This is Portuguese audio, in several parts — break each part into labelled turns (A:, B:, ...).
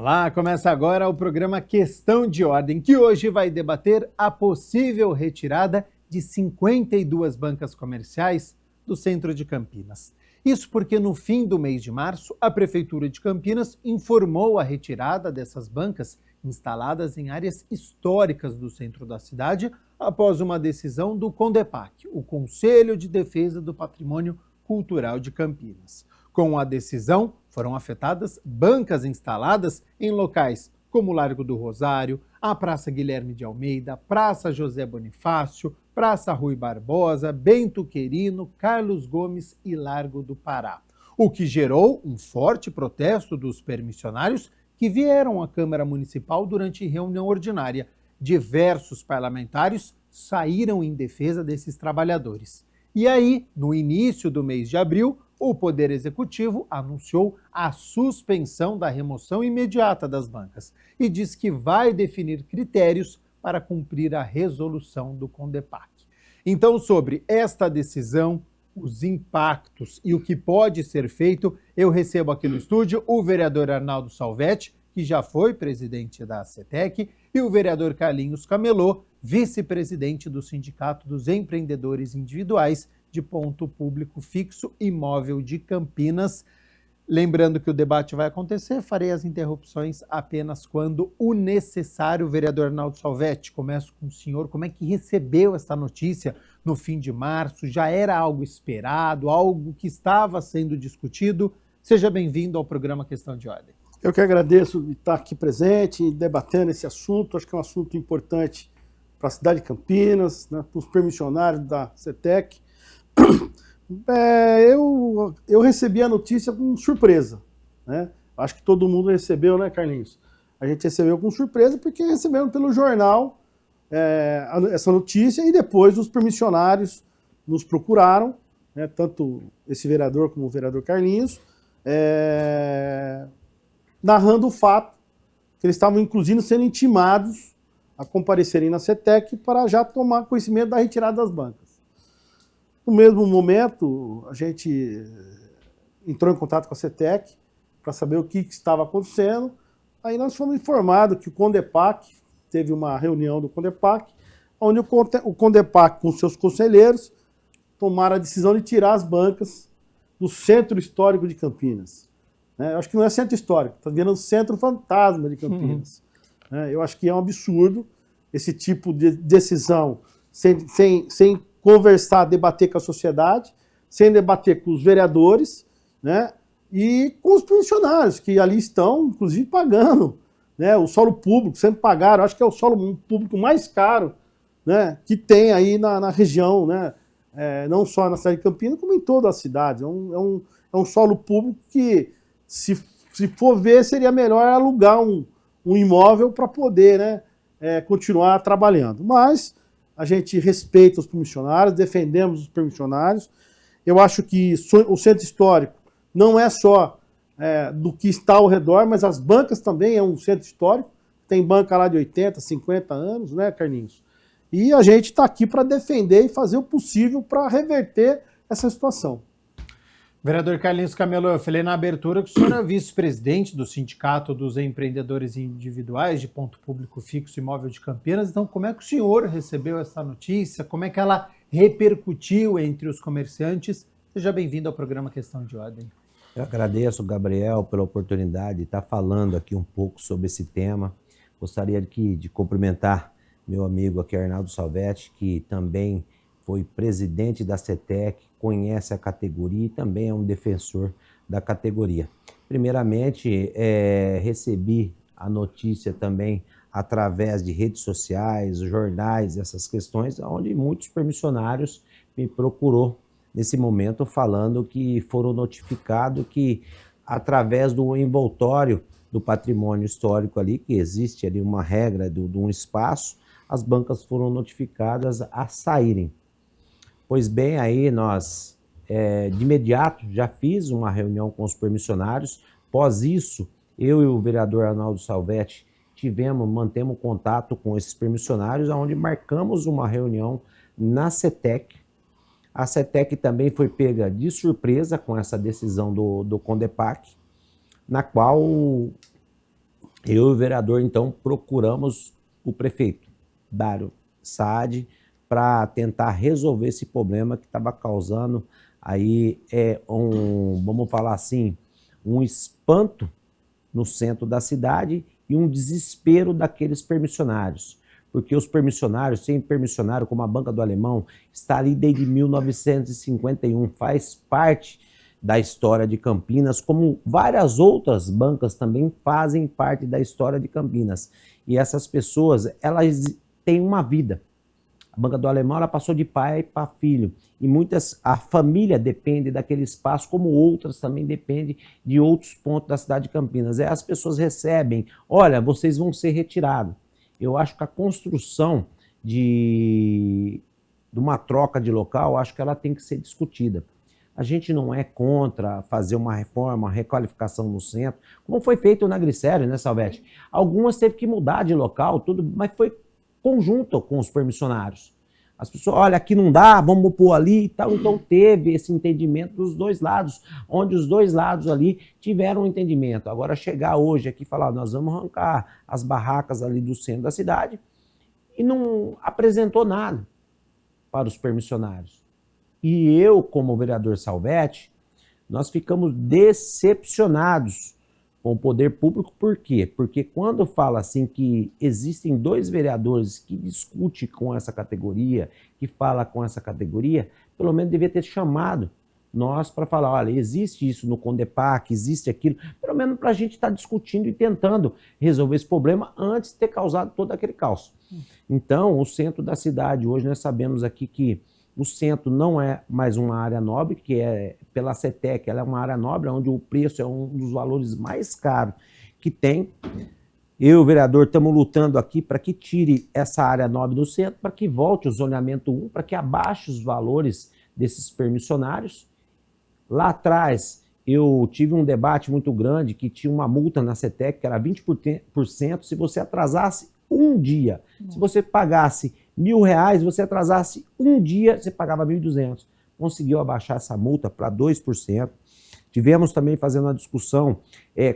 A: Olá, começa agora o programa Questão de Ordem, que hoje vai debater a possível retirada de 52 bancas comerciais do centro de Campinas. Isso porque no fim do mês de março, a Prefeitura de Campinas informou a retirada dessas bancas instaladas em áreas históricas do centro da cidade, após uma decisão do CONDEPAC, o Conselho de Defesa do Patrimônio Cultural de Campinas. Com a decisão, foram afetadas bancas instaladas em locais como o Largo do Rosário, a Praça Guilherme de Almeida, Praça José Bonifácio, Praça Rui Barbosa, Bento Querino, Carlos Gomes e Largo do Pará. O que gerou um forte protesto dos permissionários que vieram à Câmara Municipal durante reunião ordinária. Diversos parlamentares saíram em defesa desses trabalhadores. E aí, no início do mês de abril, o Poder Executivo anunciou a suspensão da remoção imediata das bancas e diz que vai definir critérios para cumprir a resolução do CONDEPAC. Então, sobre esta decisão, os impactos e o que pode ser feito, eu recebo aqui no estúdio o vereador Arnaldo Salvetti, que já foi presidente da CETEC, e o vereador Carlinhos Camelô, vice-presidente do Sindicato dos Empreendedores Individuais de Ponto Público Fixo Imóvel de Campinas. Lembrando que o debate vai acontecer, farei as interrupções apenas quando o necessário. Vereador Arnaldo Salvetti, começo com o senhor. Como é que recebeu essa notícia no fim de março? Já era algo esperado, algo que estava sendo discutido? Seja bem-vindo ao programa Questão de Ordem.
B: Eu que agradeço de estar aqui presente, debatendo esse assunto. Acho que é um assunto importante para a cidade de Campinas, né, para os permissionários da CETEC. Eu recebi a notícia com surpresa, né? Acho que todo mundo recebeu, né, Carlinhos? A gente recebeu com surpresa porque receberam pelo jornal essa notícia e depois os permissionários nos procuraram, né, tanto esse vereador como o vereador Carlinhos, narrando o fato que eles estavam, inclusive, sendo intimados a comparecerem na CETEC para já tomar conhecimento da retirada das bancas. No mesmo momento, a gente entrou em contato com a CETEC para saber o que estava acontecendo. Aí nós fomos informados que o CONDEPAC, teve uma reunião do CONDEPAC, onde o CONDEPAC, com seus conselheiros, tomaram a decisão de tirar as bancas do Centro Histórico de Campinas. Eu acho que não é centro histórico, está virando centro fantasma de Campinas. Eu acho que é um absurdo esse tipo de decisão sem conversar, debater com a sociedade, sem debater com os vereadores, né, e com os funcionários que ali estão, inclusive, pagando, né, o solo público, sempre pagaram. Acho que é o solo público mais caro, né, que tem aí na região, né, não só na cidade de Campinas, como em toda a cidade. É um solo público que, se for ver, seria melhor alugar um imóvel para poder, né, continuar trabalhando. Mas a gente respeita os permissionários, defendemos os permissionários. Eu acho que o centro histórico não é só do que está ao redor, mas as bancas também é um centro histórico. Tem banca lá de 80, 50 anos, né, Carlinhos? E a gente está aqui para defender e fazer o possível para reverter essa situação.
A: Vereador Carlinhos Camelô, eu falei na abertura que o senhor é vice-presidente do Sindicato dos Empreendedores Individuais de Ponto Público Fixo Imóvel de Campinas. Então, como é que o senhor recebeu essa notícia? Como é que ela repercutiu entre os comerciantes? Seja bem-vindo ao programa Questão de Ordem.
C: Eu agradeço, Gabriel, pela oportunidade de estar falando aqui um pouco sobre esse tema. Gostaria de cumprimentar meu amigo aqui, Arnaldo Salvetti, que também foi presidente da CETEC, conhece a categoria e também é um defensor da categoria. Primeiramente, recebi a notícia também através de redes sociais, jornais, essas questões, onde muitos permissionários me procurou nesse momento falando que foram notificados que, através do envoltório do patrimônio histórico ali, que existe ali uma regra de um espaço, as bancas foram notificadas a saírem. Pois bem, aí nós, de imediato, já fiz uma reunião com os permissionários. Após isso, eu e o vereador Arnaldo Salvetti mantemos contato com esses permissionários, onde marcamos uma reunião na CETEC. A CETEC também foi pega de surpresa com essa decisão do CONDEPAC, na qual eu e o vereador, então, procuramos o prefeito, Dário Saad, para tentar resolver esse problema que estava causando aí, vamos falar assim, um espanto no centro da cidade e um desespero daqueles permissionários. Porque os permissionários, sem permissionário, como a Banca do Alemão, está ali desde 1951, faz parte da história de Campinas, como várias outras bancas também fazem parte da história de Campinas. E essas pessoas, elas têm uma vida. A Banca do Alemão, ela passou de pai para filho. E a família depende daquele espaço, como outras também dependem de outros pontos da cidade de Campinas. As pessoas recebem, olha, vocês vão ser retirados. Eu acho que a construção de uma troca de local, acho que ela tem que ser discutida. A gente não é contra fazer uma reforma, uma requalificação no centro, como foi feito na Glicério, né, Salvete? Algumas teve que mudar de local, tudo, mas foi conjunto com os permissionários. As pessoas, olha, aqui não dá, vamos pôr ali e tal. Então teve esse entendimento dos dois lados, onde os dois lados ali tiveram um entendimento. Agora chegar hoje aqui e falar, nós vamos arrancar as barracas ali do centro da cidade e não apresentou nada para os permissionários. E eu, como vereador Salvete, nós ficamos decepcionados com o poder público. Por quê? Porque quando fala assim que existem dois vereadores que discutem com essa categoria, que fala com essa categoria, pelo menos devia ter chamado nós para falar, olha, existe isso no Condepac, existe aquilo, pelo menos para a gente estar discutindo e tentando resolver esse problema antes de ter causado todo aquele caos. Então, o centro da cidade, hoje nós sabemos aqui que o centro não é mais uma área nobre, que é pela CETEC, ela é uma área nobre, onde o preço é um dos valores mais caros que tem. Eu e o vereador estamos lutando aqui para que tire essa área nobre do centro, para que volte o zoneamento 1, para que abaixe os valores desses permissionários. Lá atrás, eu tive um debate muito grande que tinha uma multa na CETEC, que era 20% se você atrasasse um dia. Se você pagasse R$1.000, você atrasasse um dia, você pagava 1.200. Conseguiu abaixar essa multa para 2%. Tivemos também fazendo uma discussão,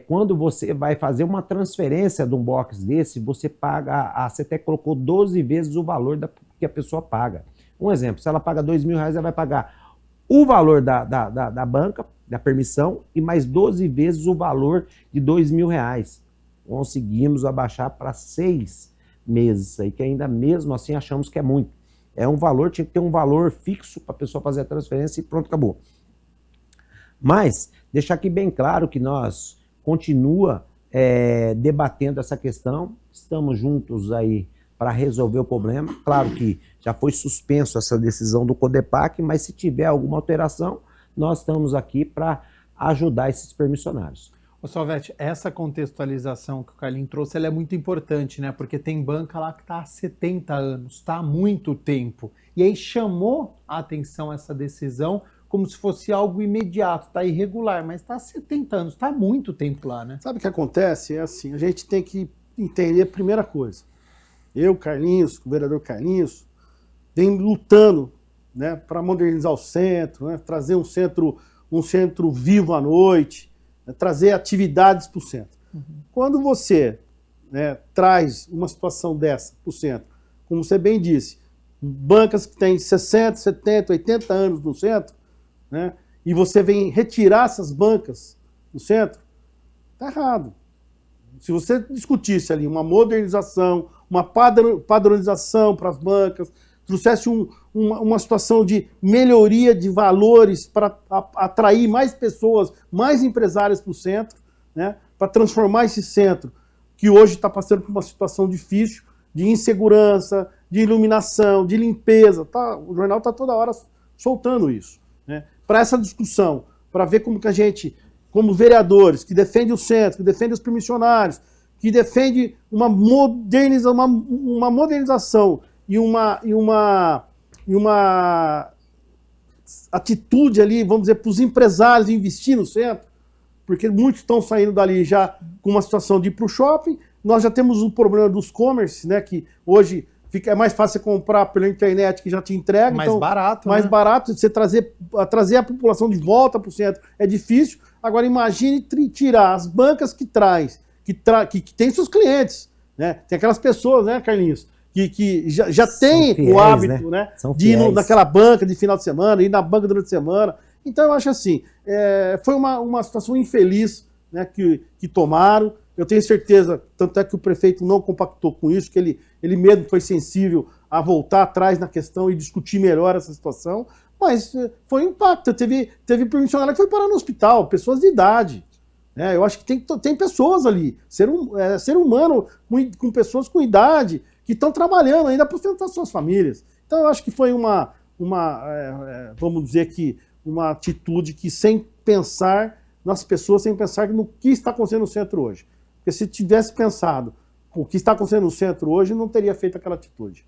C: quando você vai fazer uma transferência de um box desse, você paga, a CETEC colocou 12 vezes o valor que a pessoa paga. Um exemplo, se ela paga R$2.000, ela vai pagar o valor da banca, da permissão, e mais 12 vezes o valor de R$2.000. Conseguimos abaixar para 6 meses, aí, que ainda mesmo assim achamos que é muito. É um valor, tinha que ter um valor fixo para a pessoa fazer a transferência e pronto, acabou. Mas, deixar aqui bem claro que nós continua debatendo essa questão, estamos juntos aí para resolver o problema. Claro que já foi suspenso essa decisão do Condepac, mas se tiver alguma alteração, nós estamos aqui para ajudar esses permissionários.
A: Ô Salvete, essa contextualização que o Carlinhos trouxe, ela é muito importante, né? Porque tem banca lá que está há 70 anos, está há muito tempo. E aí chamou a atenção essa decisão como se fosse algo imediato, está irregular, mas está há 70 anos, está há muito tempo lá, né?
B: Sabe o que acontece? É assim, a gente tem que entender a primeira coisa. Eu, Carlinhos, o vereador Carlinhos, vem lutando, né, para modernizar o centro, né, trazer um centro vivo à noite, trazer atividades para o centro. Quando você, né, traz uma situação dessa para o centro, como você bem disse, bancas que têm 60, 70, 80 anos no centro, né, e você vem retirar essas bancas do centro, está errado. Se você discutisse ali uma modernização, uma padronização para as bancas, trouxesse uma situação de melhoria de valores para atrair mais pessoas, mais empresários para o centro, né, para transformar esse centro, que hoje está passando por uma situação difícil, de insegurança, de iluminação, de limpeza. O jornal está toda hora soltando isso, né, para essa discussão, para ver como que a gente, como vereadores, que defende o centro, que defende os permissionários, que defende uma modernização e uma atitude ali, vamos dizer, para os empresários investir no centro, porque muitos estão saindo dali já com uma situação de ir para o shopping. Nós já temos o problema dos commerce, né, que hoje é mais fácil você comprar pela internet, que já te entrega.
A: Mais
B: então,
A: barato,
B: mais
A: né?
B: barato, você trazer a população de volta para o centro é difícil. Agora imagine tirar as bancas que traz, que tem seus clientes, né? Tem aquelas pessoas, né, Carlinhos, que já tem
C: fiéis,
B: o hábito, né, de ir naquela banca de final de semana, ir na banca durante a semana. Então eu acho assim, foi uma situação infeliz, né, que tomaram. Eu tenho certeza, tanto é que o prefeito não compactou com isso, que ele mesmo foi sensível a voltar atrás na questão e discutir melhor essa situação, mas foi um impacto. Teve permissionário que foi parar no hospital, pessoas de idade. Né? Eu acho que tem pessoas ali, ser humano com pessoas com idade, que estão trabalhando ainda para sustentar suas famílias. Então eu acho que foi vamos dizer que, uma atitude que sem pensar nas pessoas, sem pensar no que está acontecendo no centro hoje. Porque se tivesse pensado o que está acontecendo no centro hoje, não teria feito aquela atitude.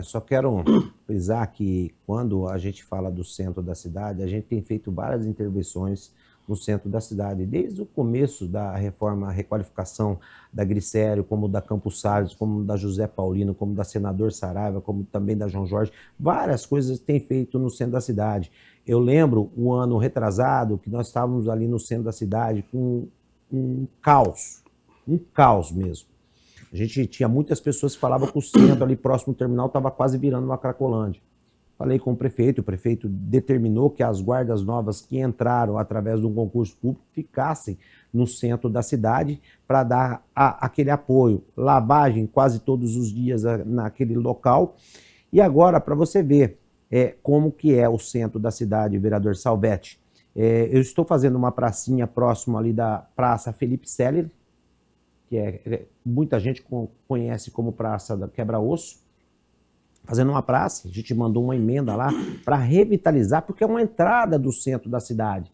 C: Só quero frisar que quando a gente fala do centro da cidade, a gente tem feito várias intervenções no centro da cidade, desde o começo da reforma, requalificação da Glicério, como da Campos Salles, como da José Paulino, como da Senador Saraiva, como também da João Jorge, várias coisas tem feito no centro da cidade. Eu lembro um ano retrasado que nós estávamos ali no centro da cidade com um caos mesmo. A gente tinha muitas pessoas que falavam que o centro ali próximo do terminal estava quase virando uma Cracolândia. Falei com o prefeito determinou que as guardas novas que entraram através de um concurso público ficassem no centro da cidade para dar aquele apoio. Lavagem quase todos os dias naquele local. E agora, para você ver como que é o centro da cidade, vereador Salvetti, eu estou fazendo uma pracinha próximo ali da Praça Felipe Seller, que muita gente conhece como Praça da Quebra-Osso, fazendo uma praça. A gente mandou uma emenda lá para revitalizar, porque é uma entrada do centro da cidade.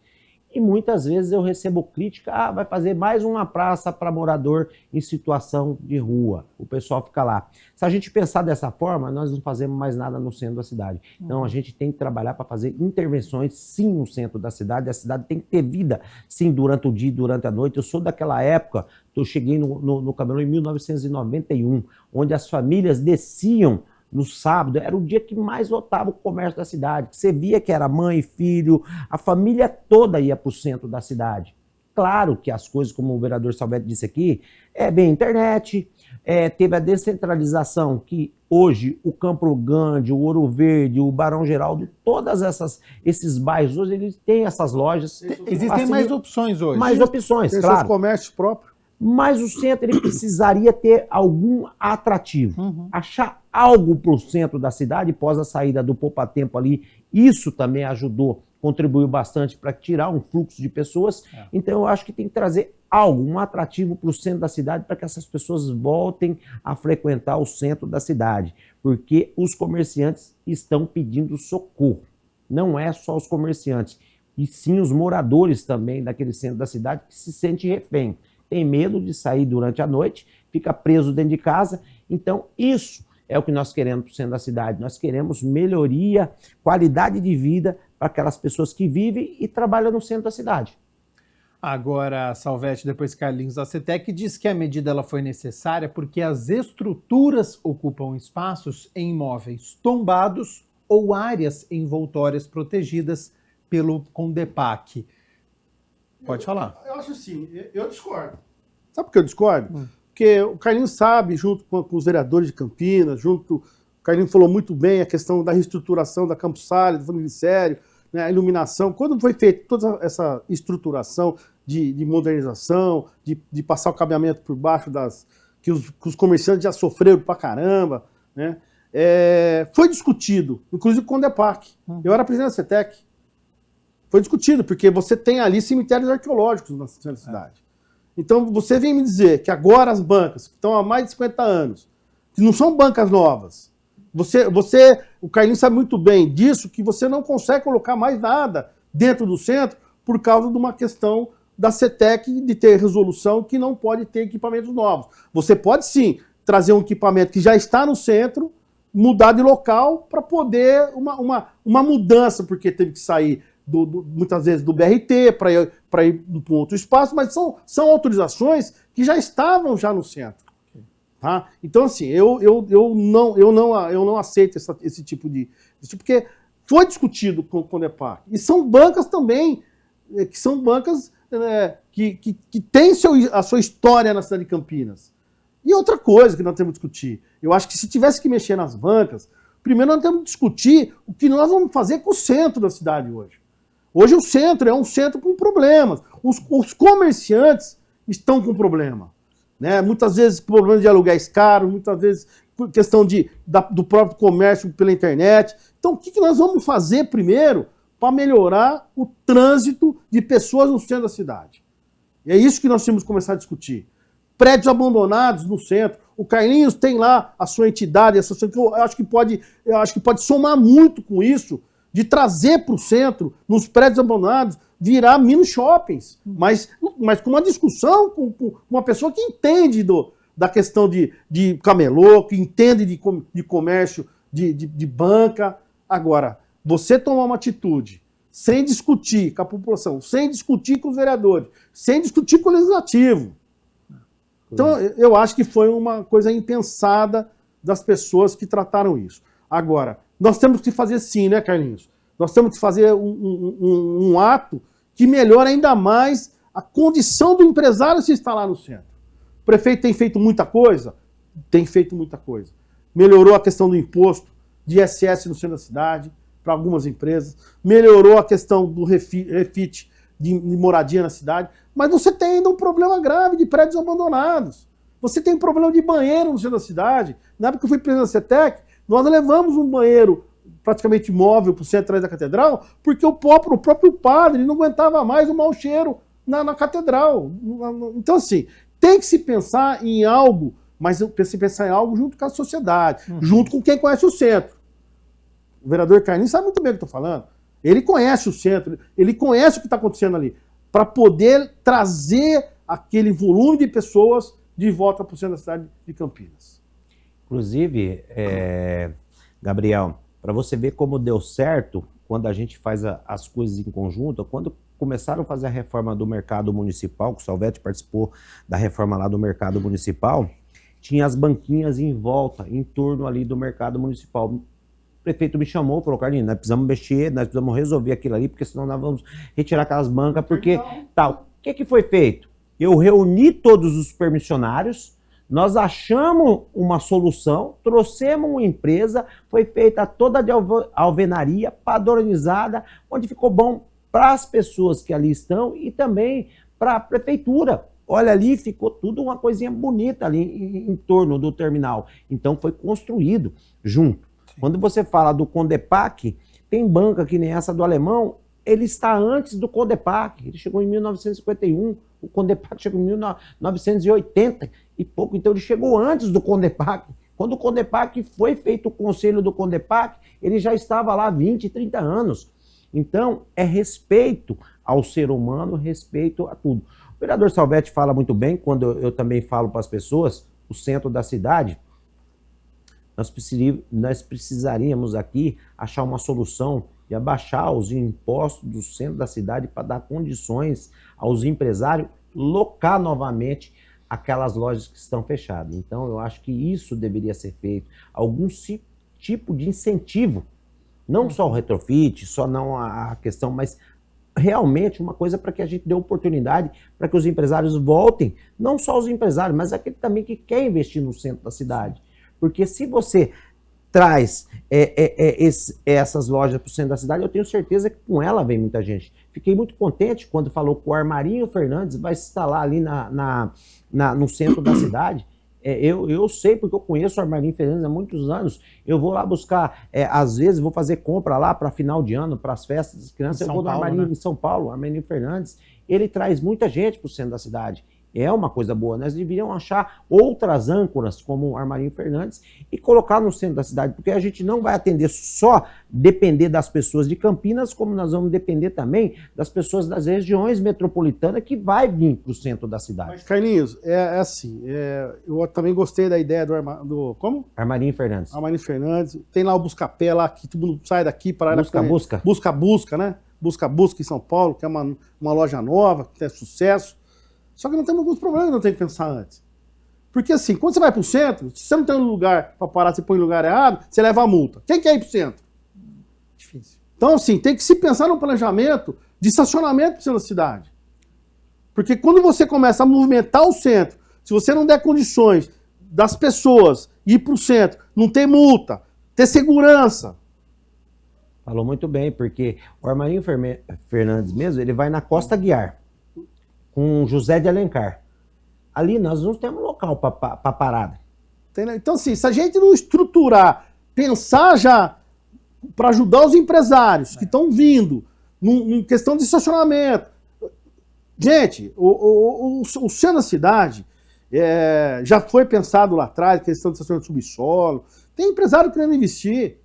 C: E muitas vezes eu recebo crítica, vai fazer mais uma praça para morador em situação de rua. O pessoal fica lá. Se a gente pensar dessa forma, nós não fazemos mais nada no centro da cidade. Então a gente tem que trabalhar para fazer intervenções, sim, no centro da cidade. A cidade tem que ter vida, sim, durante o dia e durante a noite. Eu sou daquela época, eu cheguei no Camelô em 1991, onde as famílias desciam no sábado, era o dia que mais lotava o comércio da cidade. Você via que era mãe, filho, a família toda ia para o centro da cidade. Claro que as coisas, como o vereador Salvetti disse aqui, vem a internet, teve a descentralização, que hoje o Campo Grande, o Ouro Verde, o Barão Geraldo, todos esses bairros hoje, eles têm essas lojas.
A: Existem mais opções hoje.
C: Mais opções,
B: tem
C: claro.
B: Seus comércios próprios.
C: Mas o centro ele precisaria ter algum atrativo. Achar algo para o centro da cidade, após a saída do Poupa Tempo ali, isso também ajudou, contribuiu bastante para tirar um fluxo de pessoas. Então eu acho que tem que trazer algo, um atrativo para o centro da cidade, para que essas pessoas voltem a frequentar o centro da cidade. Porque os comerciantes estão pedindo socorro. Não é só os comerciantes, e sim os moradores também daquele centro da cidade que se sentem refém. Tem medo de sair durante a noite, fica preso dentro de casa. Então, isso é o que nós queremos para o centro da cidade. Nós queremos melhoria, qualidade de vida para aquelas pessoas que vivem e trabalham no centro da cidade.
A: Agora, Salvetti, depois Carlinhos da CETEC, diz que a medida ela foi necessária porque as estruturas ocupam espaços em imóveis tombados ou áreas envoltórias protegidas pelo CONDEPAC. Pode falar.
B: Eu acho assim, eu discordo. Sabe por que eu discordo? Porque o Carlinhos sabe, junto com os vereadores de Campinas, o Carlinhos falou muito bem a questão da reestruturação da Campos Salles, do Glicério, né, a iluminação. Quando foi feita toda essa estruturação de modernização, de passar o cabeamento por baixo que os comerciantes já sofreram pra caramba, né, foi discutido, inclusive com o CONDEPAC. Eu era presidente da CETEC. Foi discutido, porque você tem ali cemitérios arqueológicos na cidade. Então, você vem me dizer que agora as bancas, que estão há mais de 50 anos, que não são bancas novas, o Carlinhos sabe muito bem disso, que você não consegue colocar mais nada dentro do centro por causa de uma questão da CETEC de ter resolução que não pode ter equipamentos novos. Você pode, sim, trazer um equipamento que já está no centro, mudar de local para poder uma mudança, porque teve que sair muitas vezes do BRT para ir para um outro espaço, mas são autorizações que já estavam já no centro. Tá? Então, assim, eu não aceito esse tipo porque foi discutido com o CONDEPAC. E são bancas também, que são bancas que tem a sua história na cidade de Campinas. E outra coisa que nós temos que discutir, eu acho que se tivesse que mexer nas bancas, primeiro nós temos que discutir o que nós vamos fazer com o centro da cidade hoje. Hoje o centro é um centro com problemas. Os comerciantes estão com problema. Né? Muitas vezes problemas de aluguéis caros, muitas vezes questão do próprio comércio pela internet. Então o que nós vamos fazer primeiro para melhorar o trânsito de pessoas no centro da cidade? E é isso que nós temos que começar a discutir. Prédios abandonados no centro. O Carlinhos tem lá a sua entidade, eu acho que pode somar muito com isso, de trazer para o centro, nos prédios abandonados, virar mini shoppings, mas com uma discussão com uma pessoa que entende da questão de camelô, que entende de comércio, de banca. Agora, você tomar uma atitude sem discutir com a população, sem discutir com os vereadores, sem discutir com o legislativo. Então, eu acho que foi uma coisa impensada das pessoas que trataram isso. Agora, nós temos que fazer sim, né, Carlinhos? Nós temos que fazer um ato que melhore ainda mais a condição do empresário se instalar no centro. O prefeito tem feito muita coisa? Tem feito muita coisa. Melhorou a questão do imposto de ISS no centro da cidade, para algumas empresas. Melhorou a questão do refit de moradia na cidade. Mas você tem ainda um problema grave de prédios abandonados. Você tem um problema de banheiro no centro da cidade. Na época que eu fui presidente da CETEC, nós levamos um banheiro praticamente móvel para o centro atrás da catedral, porque o próprio padre não aguentava mais o mau cheiro na catedral. Então, assim, tem que se pensar em algo, mas se pensar em algo junto com a sociedade, junto com quem conhece o centro. O vereador Carlinhos sabe muito bem o que eu estou falando. Ele conhece o centro, ele conhece o que está acontecendo ali, para poder trazer aquele volume de pessoas de volta para o centro da cidade de Campinas.
C: Inclusive, Gabriel, para você ver como deu certo quando a gente faz as coisas em conjunto, quando começaram a fazer a reforma do mercado municipal, que o Salvetti participou da reforma lá do mercado municipal, tinha as banquinhas em volta, em torno ali do mercado municipal. O prefeito me chamou, falou, Carlinhos, nós precisamos mexer, nós precisamos resolver aquilo ali, porque senão nós vamos retirar aquelas bancas, porque tal. O que foi feito? Eu reuni todos os permissionários, nós achamos uma solução, trouxemos uma empresa, foi feita toda de alvenaria, padronizada, onde ficou bom para as pessoas que ali estão e também para a prefeitura. Olha ali, ficou tudo uma coisinha bonita ali em torno do terminal. Então foi construído junto. Quando você fala do Condepac, tem banca que nem essa do Alemão, ele está antes do Condepac, ele chegou em 1951, o Condepac chegou em 1980 e pouco, então ele chegou antes do Condepac. Quando o Condepac foi feito o conselho do Condepac, ele já estava lá há 20, 30 anos. Então, é respeito ao ser humano, respeito a tudo. O vereador Salvetti fala muito bem, quando eu também falo para as pessoas, o centro da cidade, nós precisaríamos aqui achar uma solução de abaixar os impostos do centro da cidade para dar condições aos empresários locar novamente aquelas lojas que estão fechadas. Então, eu acho que isso deveria ser feito. Algum tipo de incentivo, não só o retrofit, só não a questão, mas realmente uma coisa para que a gente dê oportunidade para que os empresários voltem, não só os empresários, mas aquele também que quer investir no centro da cidade. Porque se você traz essas lojas para o centro da cidade, eu tenho certeza que com ela vem muita gente. Fiquei muito contente quando falou que o Armarinho Fernandes vai se instalar ali no centro da cidade. Eu sei, porque eu conheço o Armarinho Fernandes há muitos anos. Eu vou lá buscar, às vezes, vou fazer compra lá para final de ano, para as festas das crianças. Eu vou no Armarinho, né? Em São Paulo, Armarinho Fernandes. Ele traz muita gente para o centro da cidade. É uma coisa boa. Nós deveríamos achar outras âncoras, como o Armarinho Fernandes, e colocar no centro da cidade, porque a gente não vai atender só depender das pessoas de Campinas, como nós vamos depender também das pessoas das regiões metropolitanas que vai vir para o centro da cidade. Mas,
B: Carlinhos, assim, eu também gostei da ideia do como?
C: Armarinho Fernandes.
B: Armarinho Fernandes. Tem lá o Buscapé lá, que todo mundo sai daqui para... Busca, né? Busca em São Paulo, que é uma loja nova, que tem sucesso. Só que não temos alguns problemas que não tem que pensar antes. Porque assim, quando você vai para o centro, se você não tem um lugar para parar, você põe em lugar errado, você leva a multa. Quem quer ir para o centro? Difícil. Então assim, tem que se pensar num planejamento de estacionamento para o centro da cidade. Porque quando você começa a movimentar o centro, se você não der condições das pessoas ir para o centro, não ter multa, ter segurança.
C: Falou muito bem, porque o Armarinho Fernandes mesmo, ele vai na Costa Guiar, com José de Alencar. Ali nós não temos local para parada.
B: Então, assim, se a gente não estruturar, pensar já para ajudar os empresários que estão vindo, em questão de estacionamento. Gente, o centro da cidade já foi pensado lá atrás, questão de estacionamento subsolo. Tem empresário querendo investir,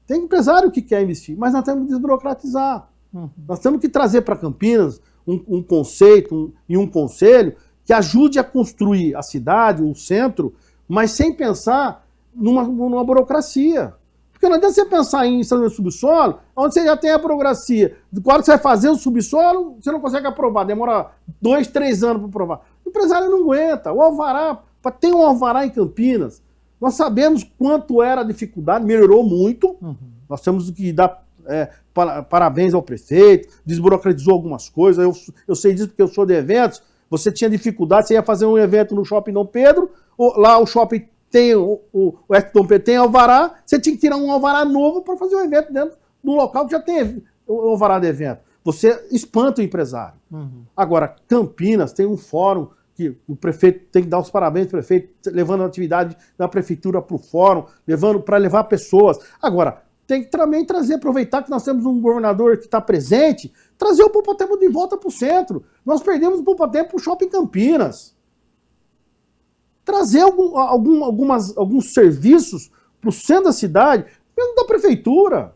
B: tem empresário que quer investir, mas nós temos que desburocratizar. Nós temos que trazer para Campinas um conceito e um conselho que ajude a construir a cidade, o centro, mas sem pensar numa burocracia. Porque não adianta você pensar em estacionamento subsolo, onde você já tem a burocracia. Quando você vai fazer o subsolo, você não consegue aprovar, demora 2, 3 anos para aprovar. O empresário não aguenta. O alvará, tem um alvará em Campinas, nós sabemos quanto era a dificuldade, melhorou muito. Nós temos que dar parabéns ao prefeito, desburocratizou algumas coisas. Eu sei disso porque eu sou de eventos. Você tinha dificuldade, você ia fazer um evento no Shopping Dom Pedro, lá o shopping tem o Dom Pedro tem alvará, você tinha que tirar um alvará novo para fazer um evento dentro do local que já tem o alvará de evento. Você espanta o empresário. Agora, Campinas tem um fórum que o prefeito tem que dar os parabéns ao prefeito, levando a atividade da prefeitura para o fórum, para levar pessoas. Agora, tem que também aproveitar que nós temos um governador que está presente, trazer o Poupatempo de volta para o centro. Nós perdemos o Poupatempo para o Shopping Campinas. Trazer alguns serviços para o centro da cidade, mesmo da prefeitura,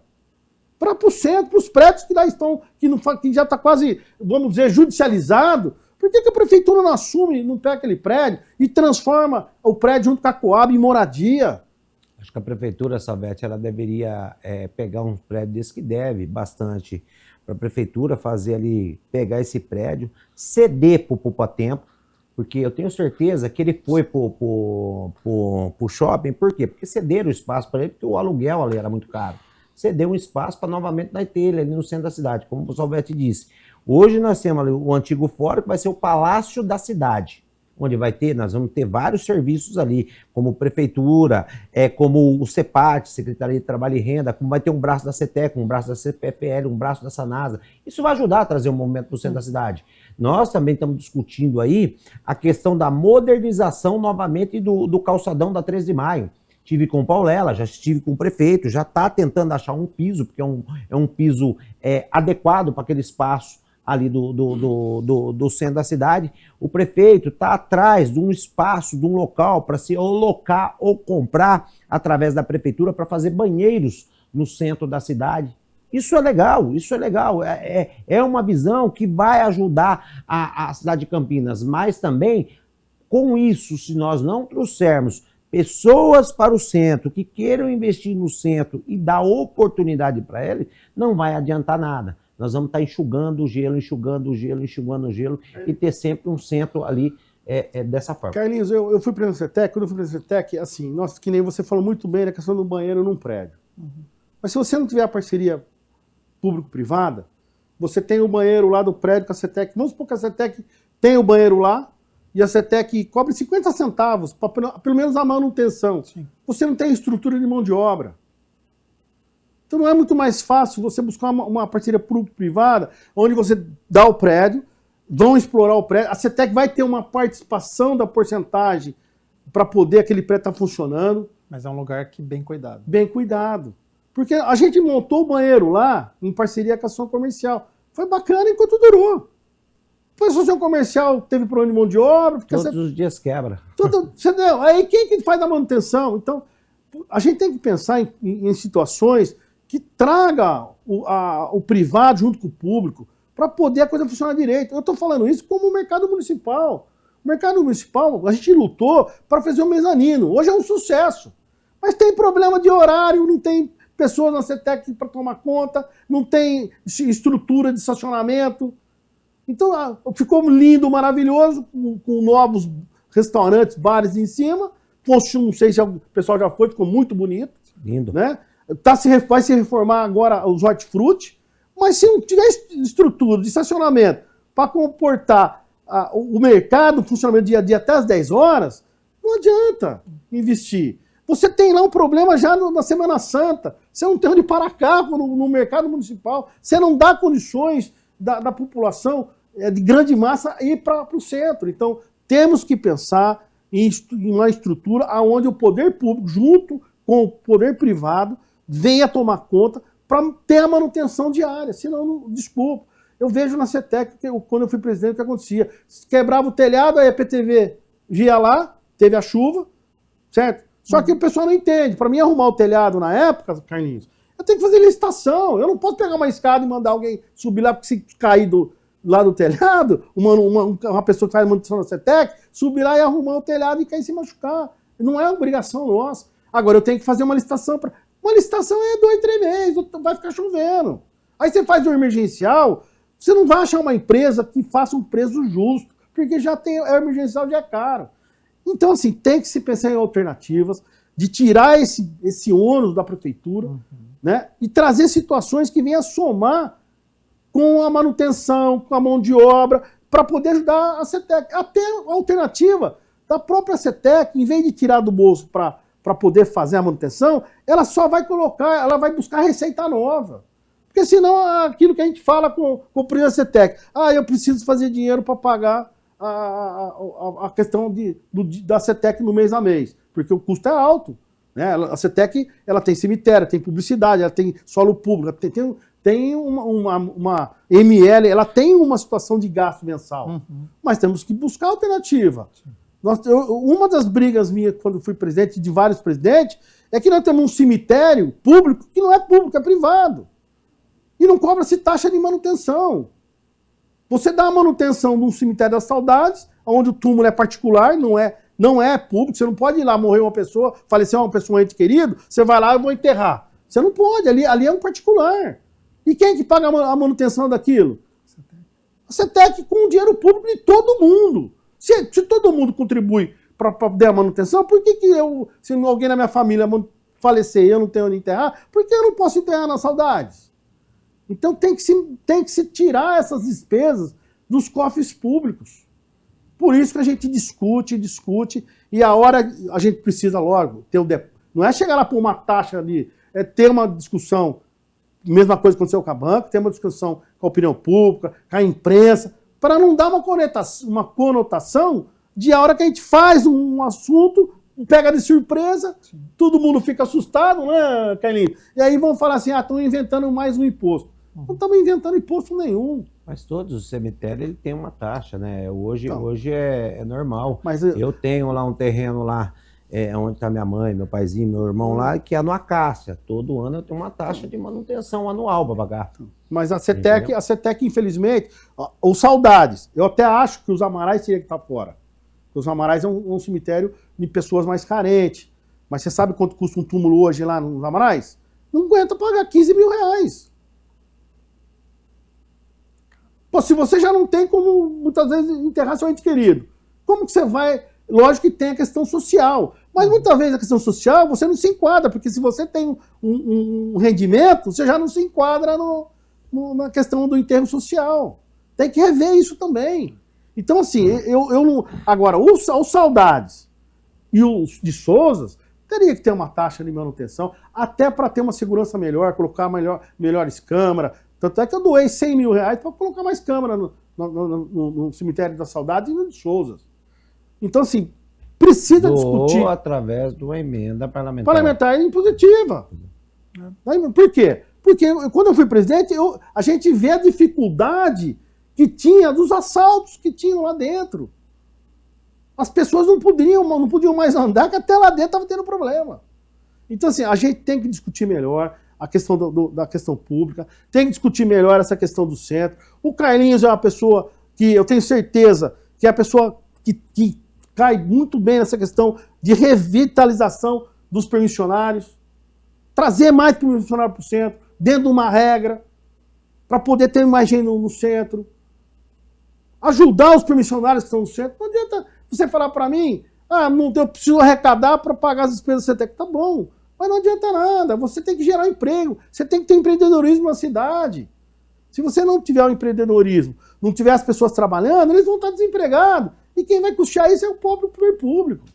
B: para o centro, para os prédios que lá estão, que já está quase, vamos dizer, judicializado. Por que a prefeitura não assume, não pega aquele prédio e transforma o prédio junto com a Coab em moradia?
C: Acho que a prefeitura, Salvete, ela deveria pegar um prédio desse que deve bastante para a prefeitura fazer ali, pegar esse prédio, ceder para o Poupatempo, porque eu tenho certeza que ele foi para o shopping. Por quê? Porque cederam o espaço para ele, porque o aluguel ali era muito caro. Cedeu um espaço para novamente nós ter ele ali no centro da cidade, como o Salvete disse. Hoje nós temos ali o antigo fórum, que vai ser o Palácio da Cidade, onde nós vamos ter vários serviços ali, como prefeitura, como o CEPAT, Secretaria de Trabalho e Renda, como vai ter um braço da CETEC, um braço da CPFL, um braço da Sanasa. Isso vai ajudar a trazer um movimento para o centro da cidade. Nós também estamos discutindo aí a questão da modernização novamente do calçadão da 13 de maio. Estive com o Paulela, já estive com o prefeito, já está tentando achar um piso, porque é um piso adequado para aquele espaço ali do centro da cidade. O prefeito está atrás de um espaço, de um local para se alocar ou comprar através da prefeitura para fazer banheiros no centro da cidade. Isso é legal, isso é legal. É uma visão que vai ajudar a cidade de Campinas, mas também com isso, se nós não trouxermos pessoas para o centro que queiram investir no centro e dar oportunidade para eles, não vai adiantar nada. Nós vamos estar enxugando o gelo e ter sempre um centro ali dessa forma.
B: Carlinhos, eu fui para a CETEC, quando eu fui para a CETEC, assim, que nem você falou muito bem na questão do banheiro num prédio. Mas se você não tiver a parceria público-privada, você tem o banheiro lá do prédio com a CETEC. Vamos supor que a CETEC tem o banheiro lá e a CETEC cobre 50 centavos para pelo menos a manutenção. Sim. Você não tem estrutura de mão de obra. Então não é muito mais fácil você buscar uma parceria público-privada, onde você dá o prédio, vão explorar o prédio, a CETEC vai ter uma participação da porcentagem para poder aquele prédio estar funcionando.
A: Mas é um lugar que bem cuidado.
B: Bem cuidado. Porque a gente montou o banheiro lá em parceria com a Associação Comercial. Foi bacana enquanto durou. Depois a Associação Comercial teve problema de mão de obra.
C: Todos os dias quebra.
B: Entendeu? Aí quem que faz a manutenção? Então, a gente tem que pensar em situações que traga o privado junto com o público para poder a coisa funcionar direito. Eu estou falando isso como o mercado municipal. O mercado municipal, a gente lutou para fazer o mezanino. Hoje é um sucesso. Mas tem problema de horário, não tem pessoas na CETEC para tomar conta, não tem estrutura de estacionamento. Então ficou lindo, maravilhoso, com novos restaurantes, bares em cima. Não sei se o pessoal já foi, ficou muito bonito.
C: Lindo.
B: Né? Vai se reformar agora os hortifruti, mas se não tiver estrutura de estacionamento para comportar o mercado, o funcionamento dia a dia até as 10 horas, não adianta investir. Você tem lá um problema já na Semana Santa, você não tem onde parar carro no mercado municipal, você não dá condições da população de grande massa ir para o centro. Então, temos que pensar em uma estrutura onde o poder público, junto com o poder privado, venha tomar conta para ter a manutenção diária. Senão, não, desculpa. Eu vejo na CETEC, quando eu fui presidente, o que acontecia? Quebrava o telhado, a EPTV ia lá, teve a chuva, certo? Só que o pessoal não entende. Para mim, arrumar o telhado na época, Carlinhos, eu tenho que fazer licitação. Eu não posso pegar uma escada e mandar alguém subir lá, porque se cair lá do telhado, uma pessoa que faz manutenção na CETEC, subir lá e arrumar o telhado e cair e se machucar. Não é obrigação nossa. Agora, eu tenho que fazer uma licitação. Uma licitação é 2, 3 meses, vai ficar chovendo. Aí você faz um emergencial, você não vai achar uma empresa que faça um preço justo, porque já tem, é emergencial, já é caro. Então, assim, tem que se pensar em alternativas, de tirar esse ônus da prefeitura, né, e trazer situações que venham a somar com a manutenção, com a mão de obra, para poder ajudar a CETEC. Até a alternativa da própria CETEC, em vez de tirar do bolso para poder fazer a manutenção, ela só vai colocar, ela vai buscar receita nova. Porque senão aquilo que a gente fala com o presidente da CETEC, eu preciso fazer dinheiro para pagar a questão da CETEC no mês a mês, porque o custo é alto. Né? A CETEC ela tem cemitério, tem publicidade, ela tem solo público, tem uma ML, ela tem uma situação de gasto mensal. Mas temos que buscar alternativa. Uma das brigas minhas quando fui presidente, de vários presidentes, é que nós temos um cemitério público que não é público, é privado. E não cobra-se taxa de manutenção. Você dá a manutenção de um cemitério das saudades, onde o túmulo é particular, não é público, você não pode ir lá morrer uma pessoa, falecer uma pessoa, um ente querido, você vai lá e vou enterrar. Você não pode, ali é um particular. E quem é que paga a manutenção daquilo? A CETEC com o dinheiro público de todo mundo. Se todo mundo contribui para dar a manutenção, por que se alguém na minha família falecer e eu não tenho onde enterrar, por que eu não posso enterrar nas saudades? Então tem que se tirar essas despesas dos cofres públicos. Por isso que a gente discute, e a hora a gente precisa logo ter não é chegar lá por uma taxa ali, é ter uma discussão, mesma coisa que aconteceu com a banca, ter uma discussão com a opinião pública, com a imprensa, para não dar uma conotação de a hora que a gente faz um assunto, pega de surpresa, todo mundo fica assustado, né, Carlinhos? E aí vão falar assim, estão inventando mais um imposto. Não estamos inventando imposto nenhum.
C: Mas todos os cemitérios têm uma taxa, né? Hoje é normal.
B: Mas
C: eu tenho lá um terreno lá, onde está minha mãe, meu paizinho, meu irmão lá, que é no Acácia. Todo ano eu tenho uma taxa de manutenção anual para pagar.
B: Mas a CETEC, infelizmente, os saudades, eu até acho que os Amarais teria que estar fora. Os Amarais é um cemitério de pessoas mais carentes. Mas você sabe quanto custa um túmulo hoje lá nos Amarais? Não aguenta pagar 15 mil reais. Pô, se você já não tem como, muitas vezes, enterrar seu ente querido, como que você vai... Lógico que tem a questão social, mas muitas vezes a questão social você não se enquadra, porque se você tem um rendimento, você já não se enquadra na questão do enterro social. Tem que rever isso também. Então, assim, eu não... Agora, os saudades e os de Souzas teria que ter uma taxa de manutenção, até para ter uma segurança melhor, colocar melhores câmeras. Tanto é que eu doei 100 mil reais para colocar mais câmera no cemitério da Saudade e no de Souzas. Então, assim, precisa discutir.
C: Através de uma emenda parlamentar.
B: Parlamentar impositiva. Por quê? Porque quando eu fui presidente, a gente vê a dificuldade que tinha dos assaltos que tinham lá dentro. As pessoas não podiam mais andar, que até lá dentro estava tendo problema. Então, assim, a gente tem que discutir melhor a questão da questão pública, tem que discutir melhor essa questão do centro. O Carlinhos é uma pessoa que eu tenho certeza que é a pessoa que cai muito bem nessa questão de revitalização dos permissionários, trazer mais permissionário para o centro, dentro de uma regra, para poder ter mais gente no centro, ajudar os permissionários que estão no centro. Não adianta você falar para mim, eu preciso arrecadar para pagar as despesas do CETEC. Tá bom, mas não adianta nada, você tem que gerar emprego, você tem que ter empreendedorismo na cidade. Se você não tiver o empreendedorismo, não tiver as pessoas trabalhando, eles vão estar desempregados. E quem vai custear isso é o próprio poder público.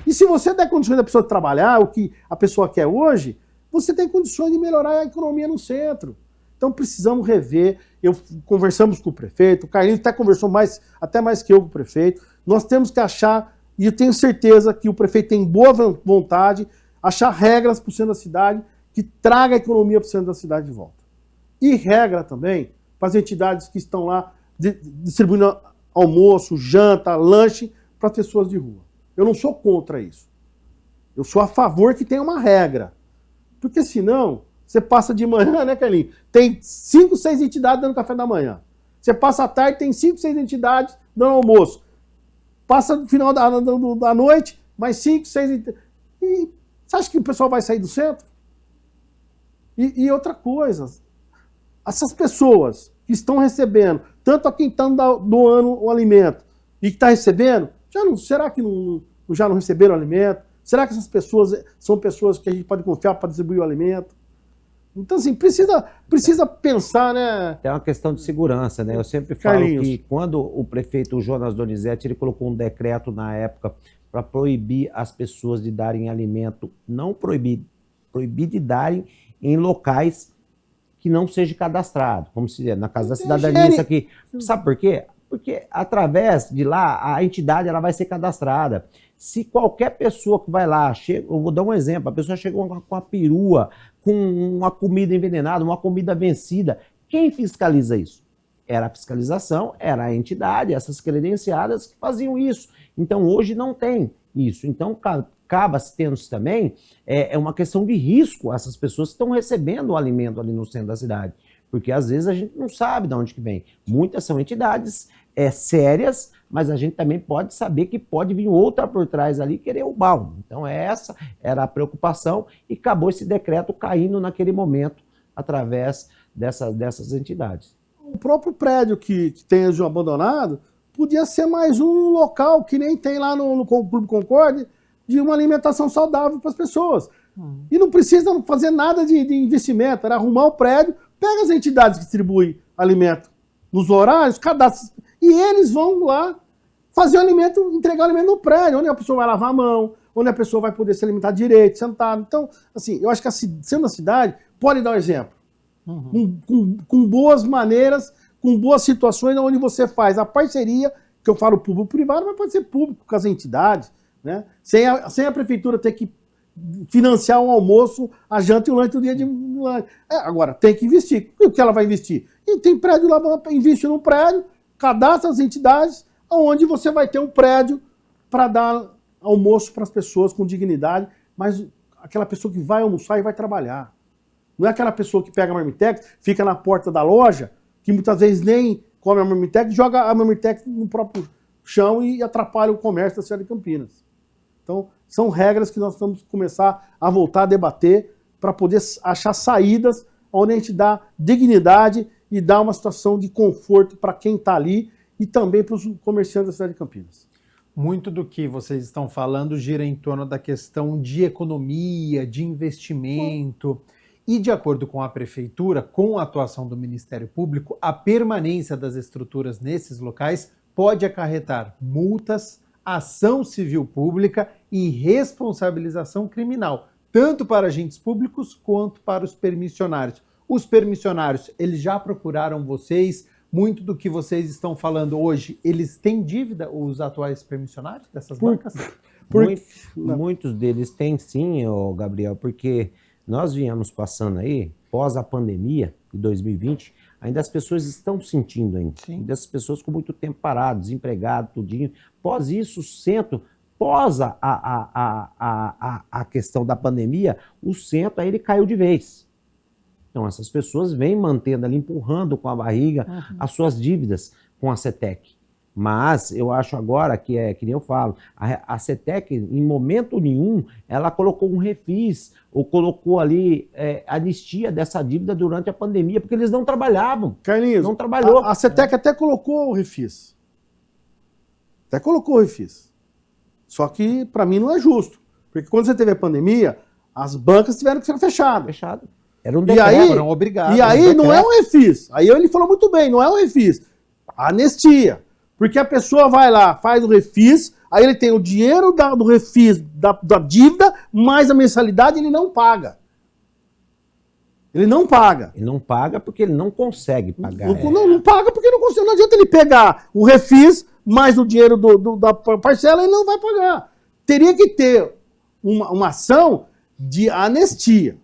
B: E se você der condições da pessoa de trabalhar, o que a pessoa quer hoje, você tem condições de melhorar a economia no centro. Então precisamos rever. Conversamos com o prefeito, o Carlinhos até conversou até mais que eu com o prefeito. Nós temos que achar, e eu tenho certeza que o prefeito tem boa vontade, achar regras para o centro da cidade que traga a economia para o centro da cidade de volta. E regra também para as entidades que estão lá distribuindo almoço, janta, lanche para pessoas de rua. Eu não sou contra isso. Eu sou a favor que tenha uma regra. Porque senão, você passa de manhã, né, Carlinhos? Tem 5, 6 entidades dando café da manhã. Você passa à tarde, tem 5, 6 entidades dando almoço. Passa no final da noite, mais 5, 6 entidades. E você acha que o pessoal vai sair do centro? E outra coisa, essas pessoas que estão recebendo, tanto a quem está doando o alimento e que está recebendo, será que já não receberam o alimento? Será que essas pessoas são pessoas que a gente pode confiar para distribuir o alimento? Então, assim, precisa pensar, né?
C: É uma questão de segurança, né? Eu sempre falo que quando o prefeito Jonas Donizete, ele colocou um decreto na época para proibir as pessoas de darem alimento, não proibir de darem em locais que não seja cadastrado, como se na Casa da Cidadania, isso aqui. Sabe por quê? Porque através de lá, a entidade ela vai ser cadastrada. Se qualquer pessoa que vai lá, eu vou dar um exemplo, a pessoa chegou com uma perua, com uma comida envenenada, uma comida vencida, quem fiscaliza isso? Era a fiscalização, era a entidade, essas credenciadas que faziam isso. Então hoje não tem isso. Então acaba tendo também uma questão de risco essas pessoas que estão recebendo o alimento ali no centro da cidade. Porque às vezes a gente não sabe de onde que vem. Muitas são entidades sérias, mas a gente também pode saber que pode vir outra por trás ali querer o mal. Então essa era a preocupação e acabou esse decreto caindo naquele momento através dessas entidades.
B: O próprio prédio que tem abandonado podia ser mais um local que nem tem lá no Clube Concorde de uma alimentação saudável para as pessoas. E não precisa fazer nada de investimento, era arrumar o prédio, pega as entidades que distribuem alimento nos horários, cadastra, e eles vão lá fazer o alimento, entregar o alimento no prédio, onde a pessoa vai lavar a mão, onde a pessoa vai poder se alimentar direito, sentado. Então, assim, eu acho que sendo a cidade, pode dar um exemplo. Com boas maneiras, com boas situações, onde você faz a parceria, que eu falo público-privado, mas pode ser público com as entidades, né? Sem a prefeitura ter que financiar um almoço, a janta e o lanche do dia de lanche. Agora, tem que investir. O que ela vai investir? E tem prédio lá, investe num prédio, cadastra as entidades, onde você vai ter um prédio para dar almoço para as pessoas com dignidade, mas aquela pessoa que vai almoçar e vai trabalhar. Não é aquela pessoa que pega a marmitex, fica na porta da loja, que muitas vezes nem come a marmitex, joga a marmitex no próprio chão e atrapalha o comércio da cidade de Campinas. Então, são regras que nós vamos começar a voltar a debater para poder achar saídas onde a gente dá dignidade e dá uma situação de conforto para quem está ali e também para os comerciantes da cidade de Campinas.
A: Muito do que vocês estão falando gira em torno da questão de economia, de investimento. E, de acordo com a Prefeitura, com a atuação do Ministério Público, a permanência das estruturas nesses locais pode acarretar multas, ação civil pública e responsabilização criminal, tanto para agentes públicos quanto para os permissionários. Os permissionários, eles já procuraram vocês? Muito do que vocês estão falando hoje, eles têm dívida, os atuais permissionários dessas bancas?
C: Muitos deles têm sim, Gabriel, porque nós viemos passando aí, pós a pandemia de 2020, ainda as pessoas estão sentindo ainda. Ainda as pessoas com muito tempo parado, desempregado, tudinho. Pós isso, o centro, pós a questão da pandemia, o centro aí ele caiu de vez. Então essas pessoas vêm mantendo ali, empurrando com a barriga as suas dívidas com a CETEC. Mas eu acho agora que nem eu falo, a CETEC, em momento nenhum, ela colocou um refis, ou colocou ali anistia dessa dívida durante a pandemia, porque eles não trabalhavam.
B: Carlinhos,
C: não trabalhou.
B: A CETEC até colocou o refis. Até colocou o refis. Só que, para mim, não é justo. Porque quando você teve a pandemia, as bancas tiveram que ser fechadas.
C: Era um
B: E
C: decreto.
B: aí,
A: foram obrigados,
B: e aí
A: um
B: não é
A: decreto.
B: um refis. Aí ele falou muito bem, não é um refis. Anistia. Porque a pessoa vai lá, faz o refis, aí ele tem o dinheiro do refis, da dívida, mais a mensalidade, ele não paga. Ele não paga.
C: Ele não paga porque ele não consegue pagar.
B: Não paga porque não consegue. Não adianta ele pegar o refis, mais o dinheiro da parcela, ele não vai pagar. Teria que ter uma ação de anistia.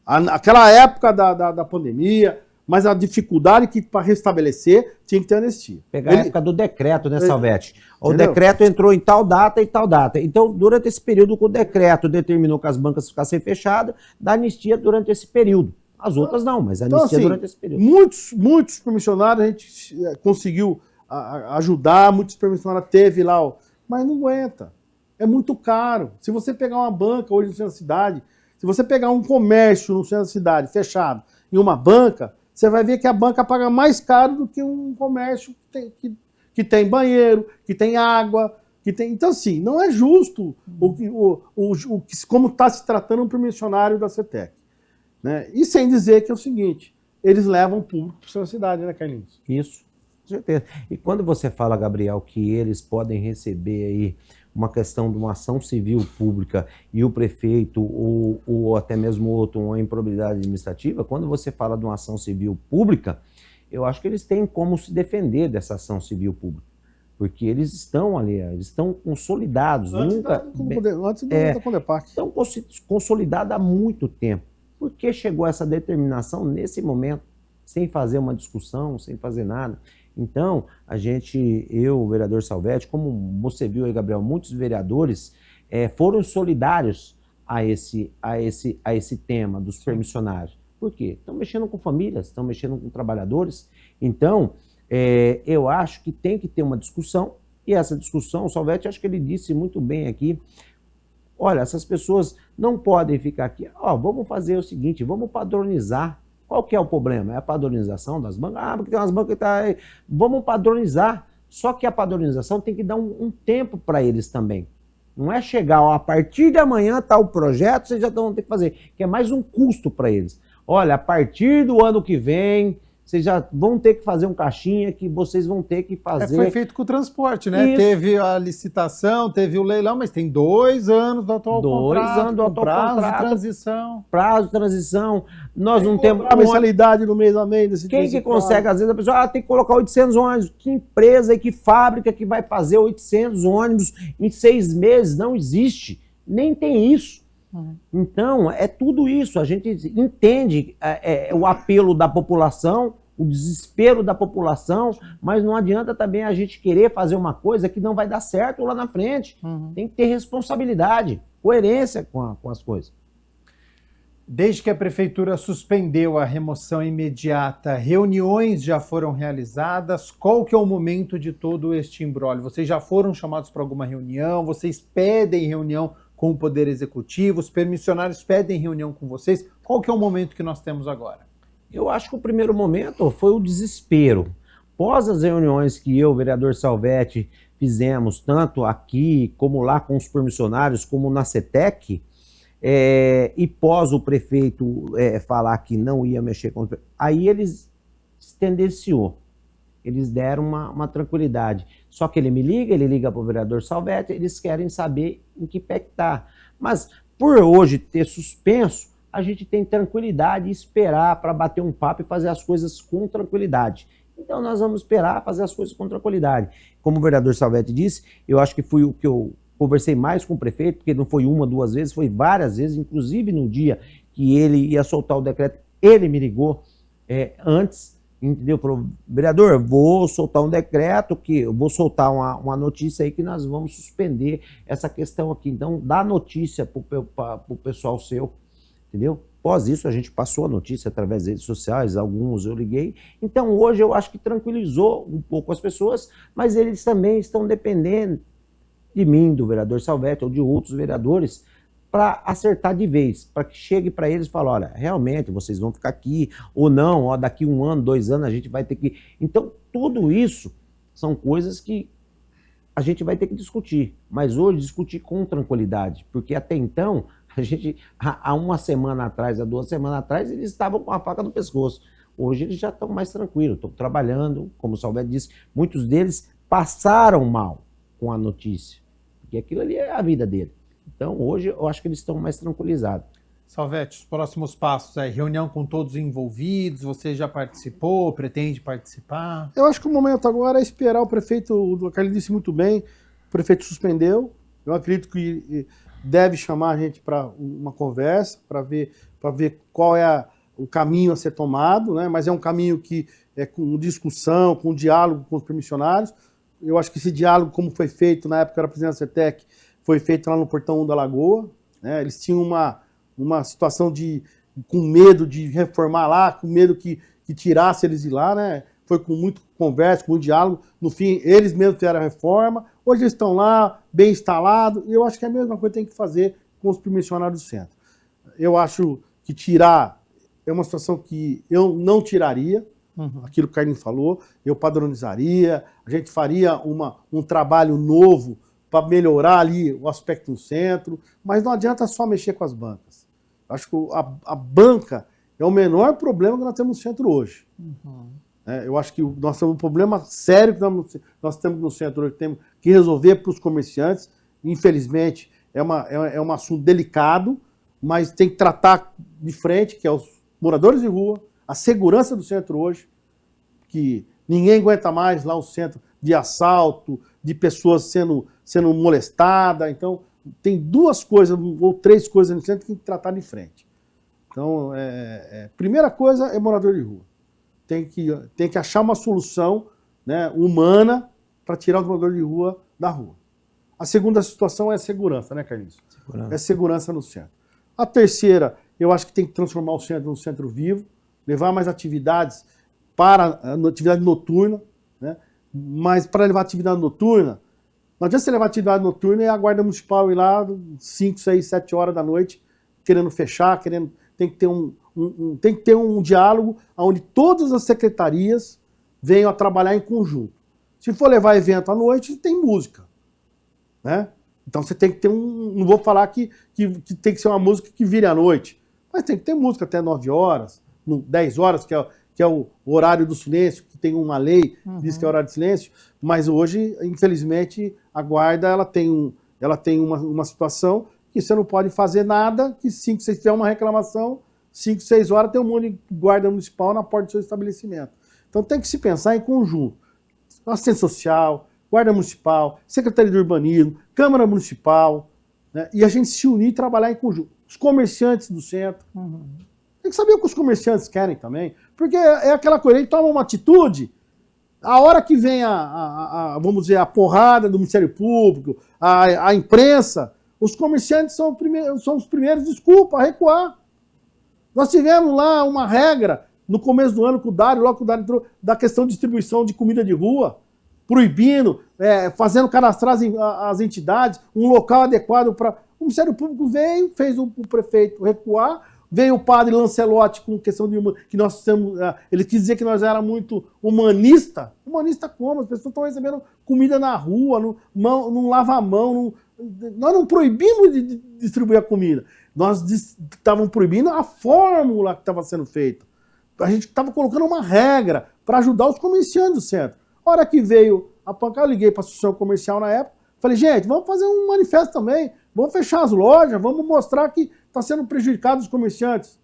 B: Aquela época da pandemia, mas a dificuldade que para restabelecer tinha que ter anistia.
C: Pegar a época do decreto, né, Salvetti? O
B: Entendeu?
C: decreto entrou em tal data e tal data. Então, durante esse período, o decreto determinou que as bancas ficassem fechadas, dá anistia durante esse período. As outras não, mas anistia
B: Então, assim,
C: durante esse período.
B: muitos permissionários a gente conseguiu ajudar, muitos permissionários teve lá, mas não aguenta. É muito caro. Se você pegar uma banca hoje no centro da cidade, se você pegar um comércio no centro da cidade fechado em uma banca, você vai ver que a banca paga mais caro do que um comércio que tem banheiro, que tem água, que tem. Então, assim, não é justo como está se tratando um permissionário da CETEC. Né? E sem dizer que é o seguinte, eles levam o público para sua cidade, né, Carlinhos?
C: Isso, com certeza. E quando você fala, Gabriel, que eles podem receber aí uma questão de uma ação civil pública e o prefeito ou até mesmo outro, uma improbidade administrativa, quando você fala de uma ação civil pública, eu acho que eles têm como se defender dessa ação civil pública. Porque eles estão ali, eles estão consolidados.
B: Antes da Condepac.
C: Estão consolidados há muito tempo. Por que chegou essa determinação nesse momento, sem fazer uma discussão, sem fazer nada? Então, eu, o vereador Salvetti, como você viu aí, Gabriel, muitos vereadores foram solidários a esse tema dos permissionários. Por quê? Estão mexendo com famílias, estão mexendo com trabalhadores. Então, eu acho que tem que ter uma discussão, e essa discussão, o Salvetti, acho que ele disse muito bem aqui, olha, essas pessoas não podem ficar aqui, vamos fazer o seguinte, vamos padronizar. Qual que é o problema? É a padronização das bancas? Porque tem umas bancas que tá aí. Vamos padronizar. Só que a padronização tem que dar um tempo para eles também. Não é chegar, a partir de amanhã está o projeto, vocês já vão ter que fazer, que é mais um custo para eles. Olha, a partir do ano que vem, vocês já vão ter que fazer um caixinha que vocês vão ter que fazer.
A: Foi feito com o transporte, né?
C: Isso.
A: Teve a licitação, teve o leilão, mas tem 2 anos do atual
C: 2
A: contrato.
C: anos do atual
A: prazo
C: contrato.
A: de transição.
C: Prazo de transição, nós não temos...
B: A mensalidade no mês a mês.
C: Quem que consegue? Às vezes a pessoa tem que colocar 800 ônibus. Que empresa e que fábrica que vai fazer 800 ônibus em 6 meses? Não existe. Nem tem isso. Então, é tudo isso. A gente entende o apelo da população, o desespero da população, mas não adianta também a gente querer fazer uma coisa que não vai dar certo lá na frente. Tem que ter responsabilidade, coerência com as coisas.
A: Desde que a prefeitura suspendeu a remoção imediata, reuniões já foram realizadas? Qual que é o momento de todo este imbróglio? Vocês já foram chamados para alguma reunião? Vocês pedem reunião com o Poder Executivo? Os permissionários pedem reunião com vocês? Qual que é o momento que nós temos agora?
C: Eu acho que o primeiro momento foi o desespero. Após as reuniões que eu, o vereador Salvetti, fizemos, tanto aqui como lá com os permissionários, como na CETEC, e pós o prefeito falar que não ia mexer com... Aí eles se tendenciou. Eles deram uma tranquilidade. Só que ele me liga, ele liga para o vereador Salvetti, eles querem saber em que pé que está. Mas por hoje ter suspenso, a gente tem tranquilidade e esperar para bater um papo e fazer as coisas com tranquilidade. Então nós vamos esperar fazer as coisas com tranquilidade. Como o vereador Salvetti disse, eu acho que foi o que eu conversei mais com o prefeito, porque não foi 1, 2 vezes, foi várias vezes, inclusive no dia que ele ia soltar o decreto, ele me ligou antes, entendeu? Falou, vereador, vou soltar um decreto, eu vou soltar uma notícia aí que nós vamos suspender essa questão aqui. Então dá notícia para o pessoal seu. Entendeu? Após isso, a gente passou a notícia através das redes sociais, alguns eu liguei. Então, hoje eu acho que tranquilizou um pouco as pessoas, mas eles também estão dependendo de mim, do vereador Salvetti, ou de outros vereadores, para acertar de vez, para que chegue para eles e fale, olha, realmente, vocês vão ficar aqui, ou não, daqui 1 ano, 2 anos, a gente vai ter que... Então, tudo isso são coisas que a gente vai ter que discutir, mas hoje discutir com tranquilidade, porque até então A gente, há uma semana atrás, há 2 semanas atrás, eles estavam com a faca no pescoço. Hoje eles já estão mais tranquilos, estão trabalhando, como o Salvetti disse, muitos deles passaram mal com a notícia, porque aquilo ali é a vida dele. Então hoje eu acho que eles estão mais tranquilizados.
A: Salvetti, os próximos passos aí, reunião com todos os envolvidos, você já participou, pretende participar?
B: Eu acho que o momento agora é esperar o prefeito, o Carlinhos disse muito bem, o prefeito suspendeu, eu acredito que deve chamar a gente para uma conversa, para ver qual é o caminho a ser tomado, né? Mas é um caminho que é com discussão, com diálogo com os permissionários. Eu acho que esse diálogo, como foi feito na época que eu era presidente da CETEC, foi feito lá no Portão 1 da Lagoa, né? Eles tinham uma situação com medo de reformar lá, com medo que tirasse eles de lá, né? Foi com muito conversa, com muito diálogo. No fim, eles mesmos fizeram a reforma. Hoje eles estão lá, bem instalados. E eu acho que é a mesma coisa que tem que fazer com os permissionários do centro. Eu acho que tirar é uma situação que eu não tiraria, aquilo que o Carlinhos falou, eu padronizaria, a gente faria um trabalho novo para melhorar ali o aspecto do centro, mas não adianta só mexer com as bancas. Acho que a banca é o menor problema que nós temos no centro hoje. Eu acho que nós temos um problema sério que nós temos no centro hoje, que temos que resolver para os comerciantes. Infelizmente, é um assunto delicado, mas tem que tratar de frente, que é os moradores de rua, a segurança do centro hoje, que ninguém aguenta mais lá o centro de assalto, de pessoas sendo molestadas. Então, tem 2 coisas ou 3 coisas no centro que tem que tratar de frente. Então, primeira coisa é morador de rua. Tem que achar uma solução, né, humana para tirar os moradores de rua da rua. A segunda situação é a segurança, né, Carlinhos? É segurança no centro. A terceira, eu acho que tem que transformar o centro num centro vivo, levar mais atividades para a atividade noturna, né? Mas para levar atividade noturna, não adianta você levar atividade noturna e a Guarda Municipal ir lá 5, 6, 7 horas da noite, querendo fechar, tem que ter um diálogo onde todas as secretarias venham a trabalhar em conjunto. Se for levar evento à noite, tem música, né? Então você tem que ter não vou falar que tem que ser uma música que vire à noite, mas tem que ter música até 9 horas, 10 horas, que é o horário do silêncio, que tem uma lei que diz que é horário de silêncio, mas hoje, infelizmente, a guarda ela tem uma situação que você não pode fazer nada, que se você tiver uma reclamação, 5, 6 horas tem um monte de guarda municipal na porta do seu estabelecimento. Então tem que se pensar em conjunto. Assistência social, Guarda Municipal, Secretaria de Urbanismo, Câmara Municipal, né? E a gente se unir e trabalhar em conjunto. Os comerciantes do centro. Tem que saber o que os comerciantes querem também. Porque é aquela coisa, ele toma uma atitude, a hora que vem vamos dizer, a porrada do Ministério Público, a imprensa, os comerciantes são os primeiros, desculpa, a recuar. Nós tivemos lá uma regra no começo do ano com o Dário, logo que o Dário entrou, da questão de distribuição de comida de rua, proibindo, fazendo cadastrar as entidades, um local adequado para... O Ministério Público veio, fez o prefeito recuar, veio o padre Lancelotti com questão de... que nós temos, ele quis dizer que nós éramos muito humanista. Humanista como? As pessoas estão recebendo comida na rua, não lava a mão, nós não proibimos de distribuir a comida. Nós estávamos proibindo a fórmula que estava sendo feita. A gente estava colocando uma regra para ajudar os comerciantes do centro. A hora que veio a pancada, eu liguei para a Associação Comercial na época, falei, gente, vamos fazer um manifesto também, vamos fechar as lojas, vamos mostrar que está sendo prejudicado os comerciantes.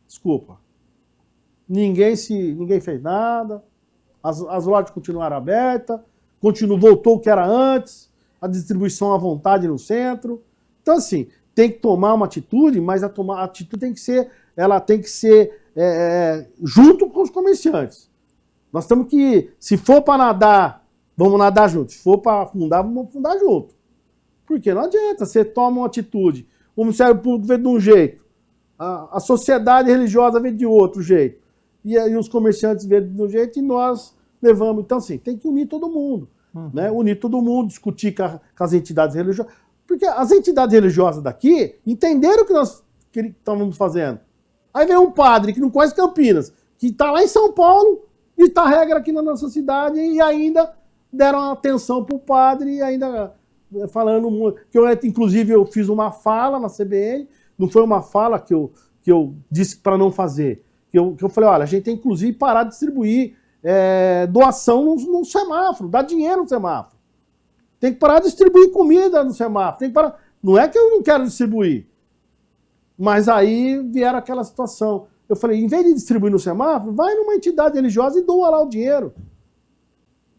B: Desculpa. Ninguém fez nada, as lojas continuaram abertas, voltou o que era antes, a distribuição à vontade no centro. Então, assim, tem que tomar uma atitude, mas a atitude tem que ser junto com os comerciantes. Nós temos que, se for para nadar, vamos nadar junto. Se for para afundar, vamos afundar junto. Porque não adianta, você toma uma atitude, o Ministério Público vê de um jeito, a sociedade religiosa vê de outro jeito, e aí os comerciantes vê de um jeito e nós levamos. Então, assim, tem que unir todo mundo. Né? Unir todo mundo, discutir com as entidades religiosas. Porque as entidades religiosas daqui entenderam o que nós estávamos fazendo. Aí vem um padre que não conhece Campinas, que está lá em São Paulo, e está a regra aqui na nossa cidade, e ainda deram atenção para o padre, e ainda falando... Inclusive, eu fiz uma fala na CBN, não foi uma fala que eu disse para não fazer. Que eu falei, olha, a gente tem inclusive parar de distribuir doação no semáforo, dar dinheiro no semáforo. Tem que parar de distribuir comida no semáforo. Tem que parar. Não é que eu não quero distribuir. Mas aí vieram aquela situação. Eu falei, em vez de distribuir no semáforo, vai numa entidade religiosa e doa lá o dinheiro.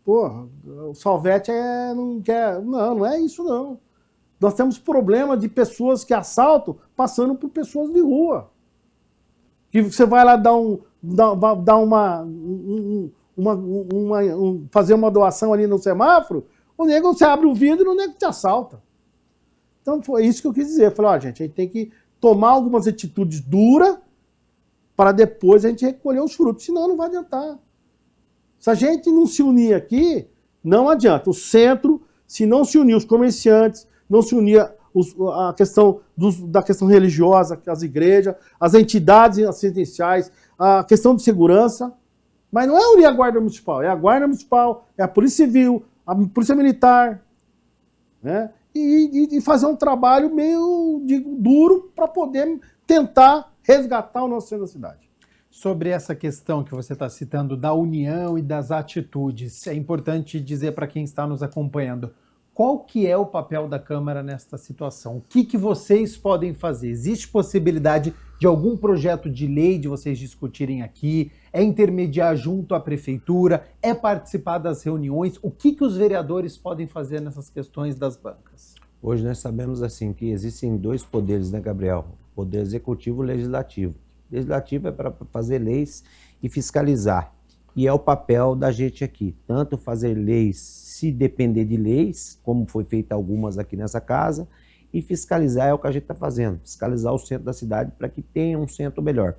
B: Porra, o Salvete não quer... Não é isso não. Nós temos problema de pessoas que assaltam passando por pessoas de rua. Que você vai lá fazer uma doação ali no semáforo, o nego, você abre o vidro e o nego te assalta. Então foi isso que eu quis dizer. Eu falei, ó, gente, a gente tem que tomar algumas atitudes duras para depois a gente recolher os frutos, senão não vai adiantar. Se a gente não se unir aqui, não adianta. O centro, se não se unir os comerciantes, não se unir a questão da questão religiosa, as igrejas, as entidades assistenciais, a questão de segurança, mas não é unir a Guarda Municipal, é a Guarda Municipal, é a Polícia Civil, a Polícia Militar, né? E fazer um trabalho meio duro para poder tentar resgatar o nosso centro da cidade.
A: Sobre essa questão que você está citando da união e das atitudes, é importante dizer para quem está nos acompanhando, qual que é o papel da Câmara nesta situação? O que vocês podem fazer? Existe possibilidade de algum projeto de lei de vocês discutirem aqui? É intermediar junto à Prefeitura? É participar das reuniões? O que os vereadores podem fazer nessas questões das bancas?
C: Hoje nós sabemos assim que existem dois poderes, né, Gabriel? O poder executivo e o legislativo. O legislativo é para fazer leis e fiscalizar. E é o papel da gente aqui, tanto fazer leis, se depender de leis, como foi feita algumas aqui nessa casa, e fiscalizar é o que a gente está fazendo, fiscalizar o centro da cidade para que tenha um centro melhor.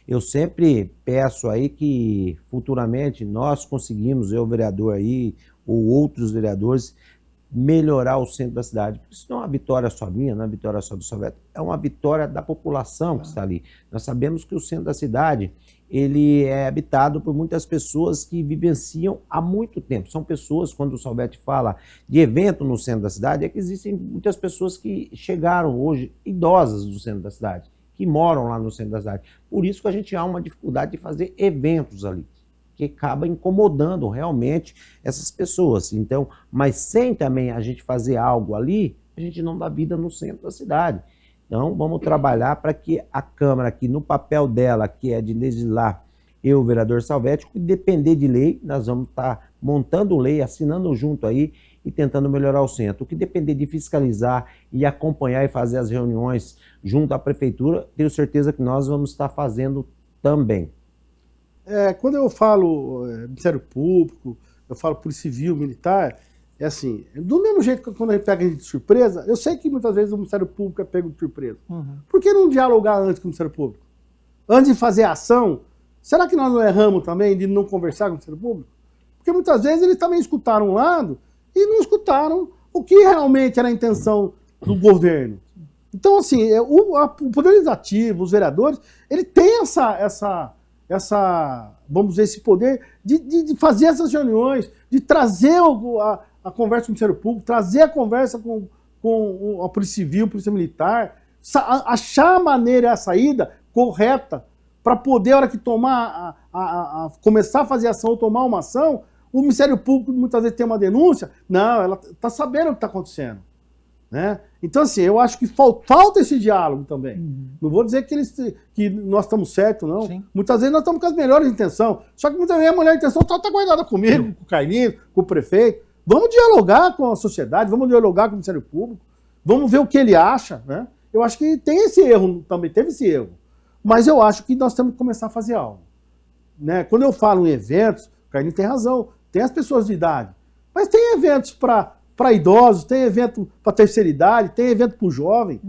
C: Eu sempre peço aí que futuramente nós conseguimos, eu vereador aí, ou outros vereadores, melhorar o centro da cidade. Porque isso não é uma vitória só minha, não é uma vitória só do Salvete, é uma vitória da população que está ali. Nós sabemos que o centro da cidade, ele é habitado por muitas pessoas que vivenciam há muito tempo. São pessoas, quando o Salvete fala de evento no centro da cidade, é que existem muitas pessoas que chegaram hoje, idosas do centro da cidade, que moram lá no centro da cidade. Por isso que a gente há uma dificuldade de fazer eventos ali, que acaba incomodando realmente essas pessoas. Então, mas sem também a gente fazer algo ali, a gente não dá vida no centro da cidade. Então, vamos trabalhar para que a Câmara, aqui no papel dela, que é de legislar, eu, o vereador Salvete, que depender de lei, nós vamos estar montando lei, assinando junto aí e tentando melhorar o centro. O que depender de fiscalizar e acompanhar e fazer as reuniões junto à Prefeitura, tenho certeza que nós vamos estar fazendo também.
B: Quando eu falo Ministério Público, eu falo Polícia Civil, Militar, é assim, do mesmo jeito que quando a gente pega a gente de surpresa, eu sei que muitas vezes o Ministério Público é pego de surpresa. Por que não dialogar antes com o Ministério Público? Antes de fazer a ação, será que nós não erramos também de não conversar com o Ministério Público? Porque muitas vezes eles também escutaram um lado e não escutaram o que realmente era a intenção do governo. Então, assim, o Poder Legislativo, os vereadores, ele tem vamos dizer, esse poder de fazer essas reuniões, de trazer a conversa com o Ministério Público, trazer a conversa com a Polícia Civil, Polícia Militar, achar a maneira, a saída correta para poder, a hora que começar a fazer ação ou tomar uma ação, o Ministério Público muitas vezes tem uma denúncia, não, ela está sabendo o que está acontecendo. Né? Então, assim, eu acho que falta esse diálogo também. Não vou dizer que nós estamos certos, não. Sim. Muitas vezes nós estamos com as melhores intenções. Só que muitas vezes a melhor intenção está guardada comigo, com o Carlinhos, com o prefeito. Vamos dialogar com a sociedade, vamos dialogar com o Ministério Público, vamos ver o que ele acha. Né? Eu acho que tem esse erro, também teve esse erro. Mas eu acho que nós temos que começar a fazer algo. Né? Quando eu falo em eventos, o Carlinhos tem razão, tem as pessoas de idade. Mas tem eventos para idosos, tem evento para terceira idade, tem evento para o jovem.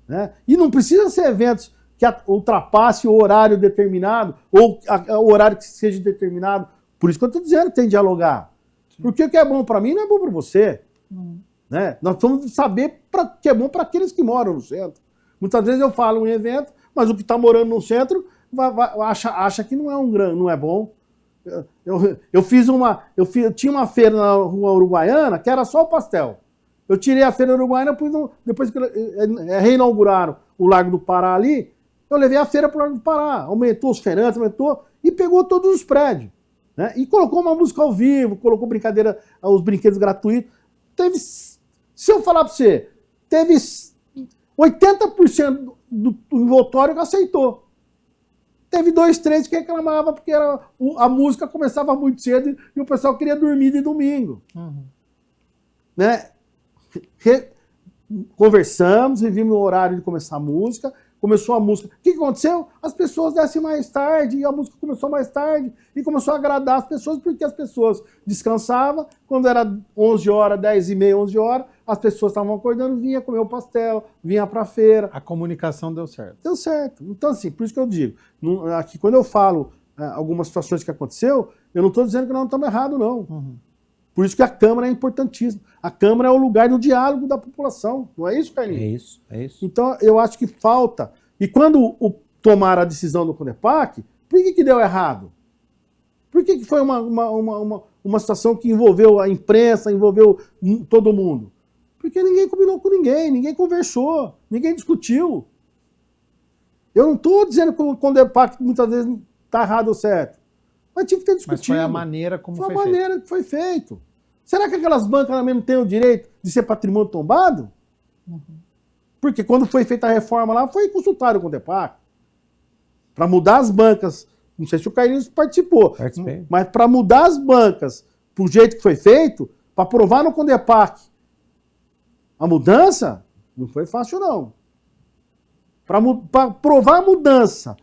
B: Né? E não precisa ser eventos que ultrapasse o horário determinado ou o horário que seja determinado. Por isso que eu estou dizendo que tem que dialogar. Porque o que é bom para mim não é bom para você. Né? Nós vamos saber o que é bom para aqueles que moram no centro. Muitas vezes eu falo um evento, mas o que está morando no centro acha que não é bom. Eu tinha uma feira na Rua Uruguaiana que era só o pastel. Eu tirei a Feira Uruguaiana, depois que reinauguraram o Largo do Pará ali, eu levei a feira para o Largo do Pará. Aumentou os feirantes, aumentou e pegou todos os prédios. Né? E colocou uma música ao vivo, colocou brincadeira, os brinquedos gratuitos. Teve, se eu falar para você, teve 80% do envoltório que aceitou. Teve 2, 3 que reclamavam porque a música começava muito cedo e o pessoal queria dormir de domingo.
A: Uhum.
B: Né? Conversamos, vimos o horário de começar a música. Começou a música. O que aconteceu? As pessoas descem mais tarde, e a música começou mais tarde, e começou a agradar as pessoas, porque as pessoas descansavam. Quando era 11 horas, 10h30, 11 horas, as pessoas estavam acordando, vinha comer o pastel, vinha para a feira.
A: A comunicação deu certo.
B: Deu certo. Então, assim, por isso que eu digo, aqui, quando eu falo algumas situações que aconteceu, eu não estou dizendo que nós não estamos errados, não.
A: Uhum.
B: Por isso que a Câmara é importantíssima. A Câmara é o lugar do diálogo da população. Não é isso, Carlinhos?
C: É isso, é isso.
B: Então, eu acho que falta. E quando tomaram a decisão do CONDEPAC, por que deu errado? Por que foi uma situação que envolveu a imprensa, envolveu todo mundo? Porque ninguém combinou com ninguém conversou, ninguém discutiu. Eu não estou dizendo que o CONDEPAC muitas vezes está errado ou certo. Mas tinha que ter discutido.
A: Mas foi a maneira como foi feito.
B: Foi a maneira que foi feito. Será que aquelas bancas também não têm o direito de ser patrimônio tombado?
A: Uhum.
B: Porque quando foi feita a reforma lá, foi consultado com o CONDEPAC. Para mudar as bancas, não sei se o Carlinhos participou,
C: Participei.
B: mas para mudar as bancas pro jeito que foi feito, para aprovar no CONDEPAC a mudança, não foi fácil não. Para aprovar a mudança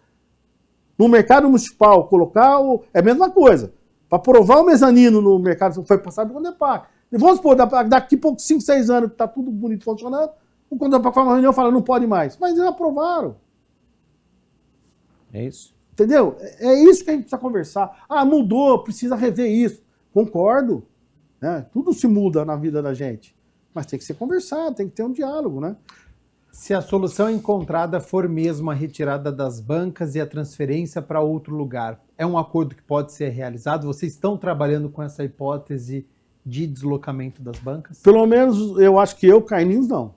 B: no mercado municipal, colocar é a mesma coisa. Para aprovar o mezanino no mercado, foi passado no CONDEPAC. E vamos supor, daqui a pouco, 5, 6 anos, que está tudo bonito funcionando, o CONDEPAC faz uma reunião e fala, não pode mais. Mas eles aprovaram.
C: É isso.
B: Entendeu? É isso que a gente precisa conversar. Ah, mudou, precisa rever isso. Concordo. Né? Tudo se muda na vida da gente. Mas tem que ser conversado, tem que ter um diálogo, né?
A: Se a solução encontrada for mesmo a retirada das bancas e a transferência para outro lugar, é um acordo que pode ser realizado? Vocês estão trabalhando com essa hipótese de deslocamento das bancas?
B: Pelo menos eu acho que Carlinhos, não.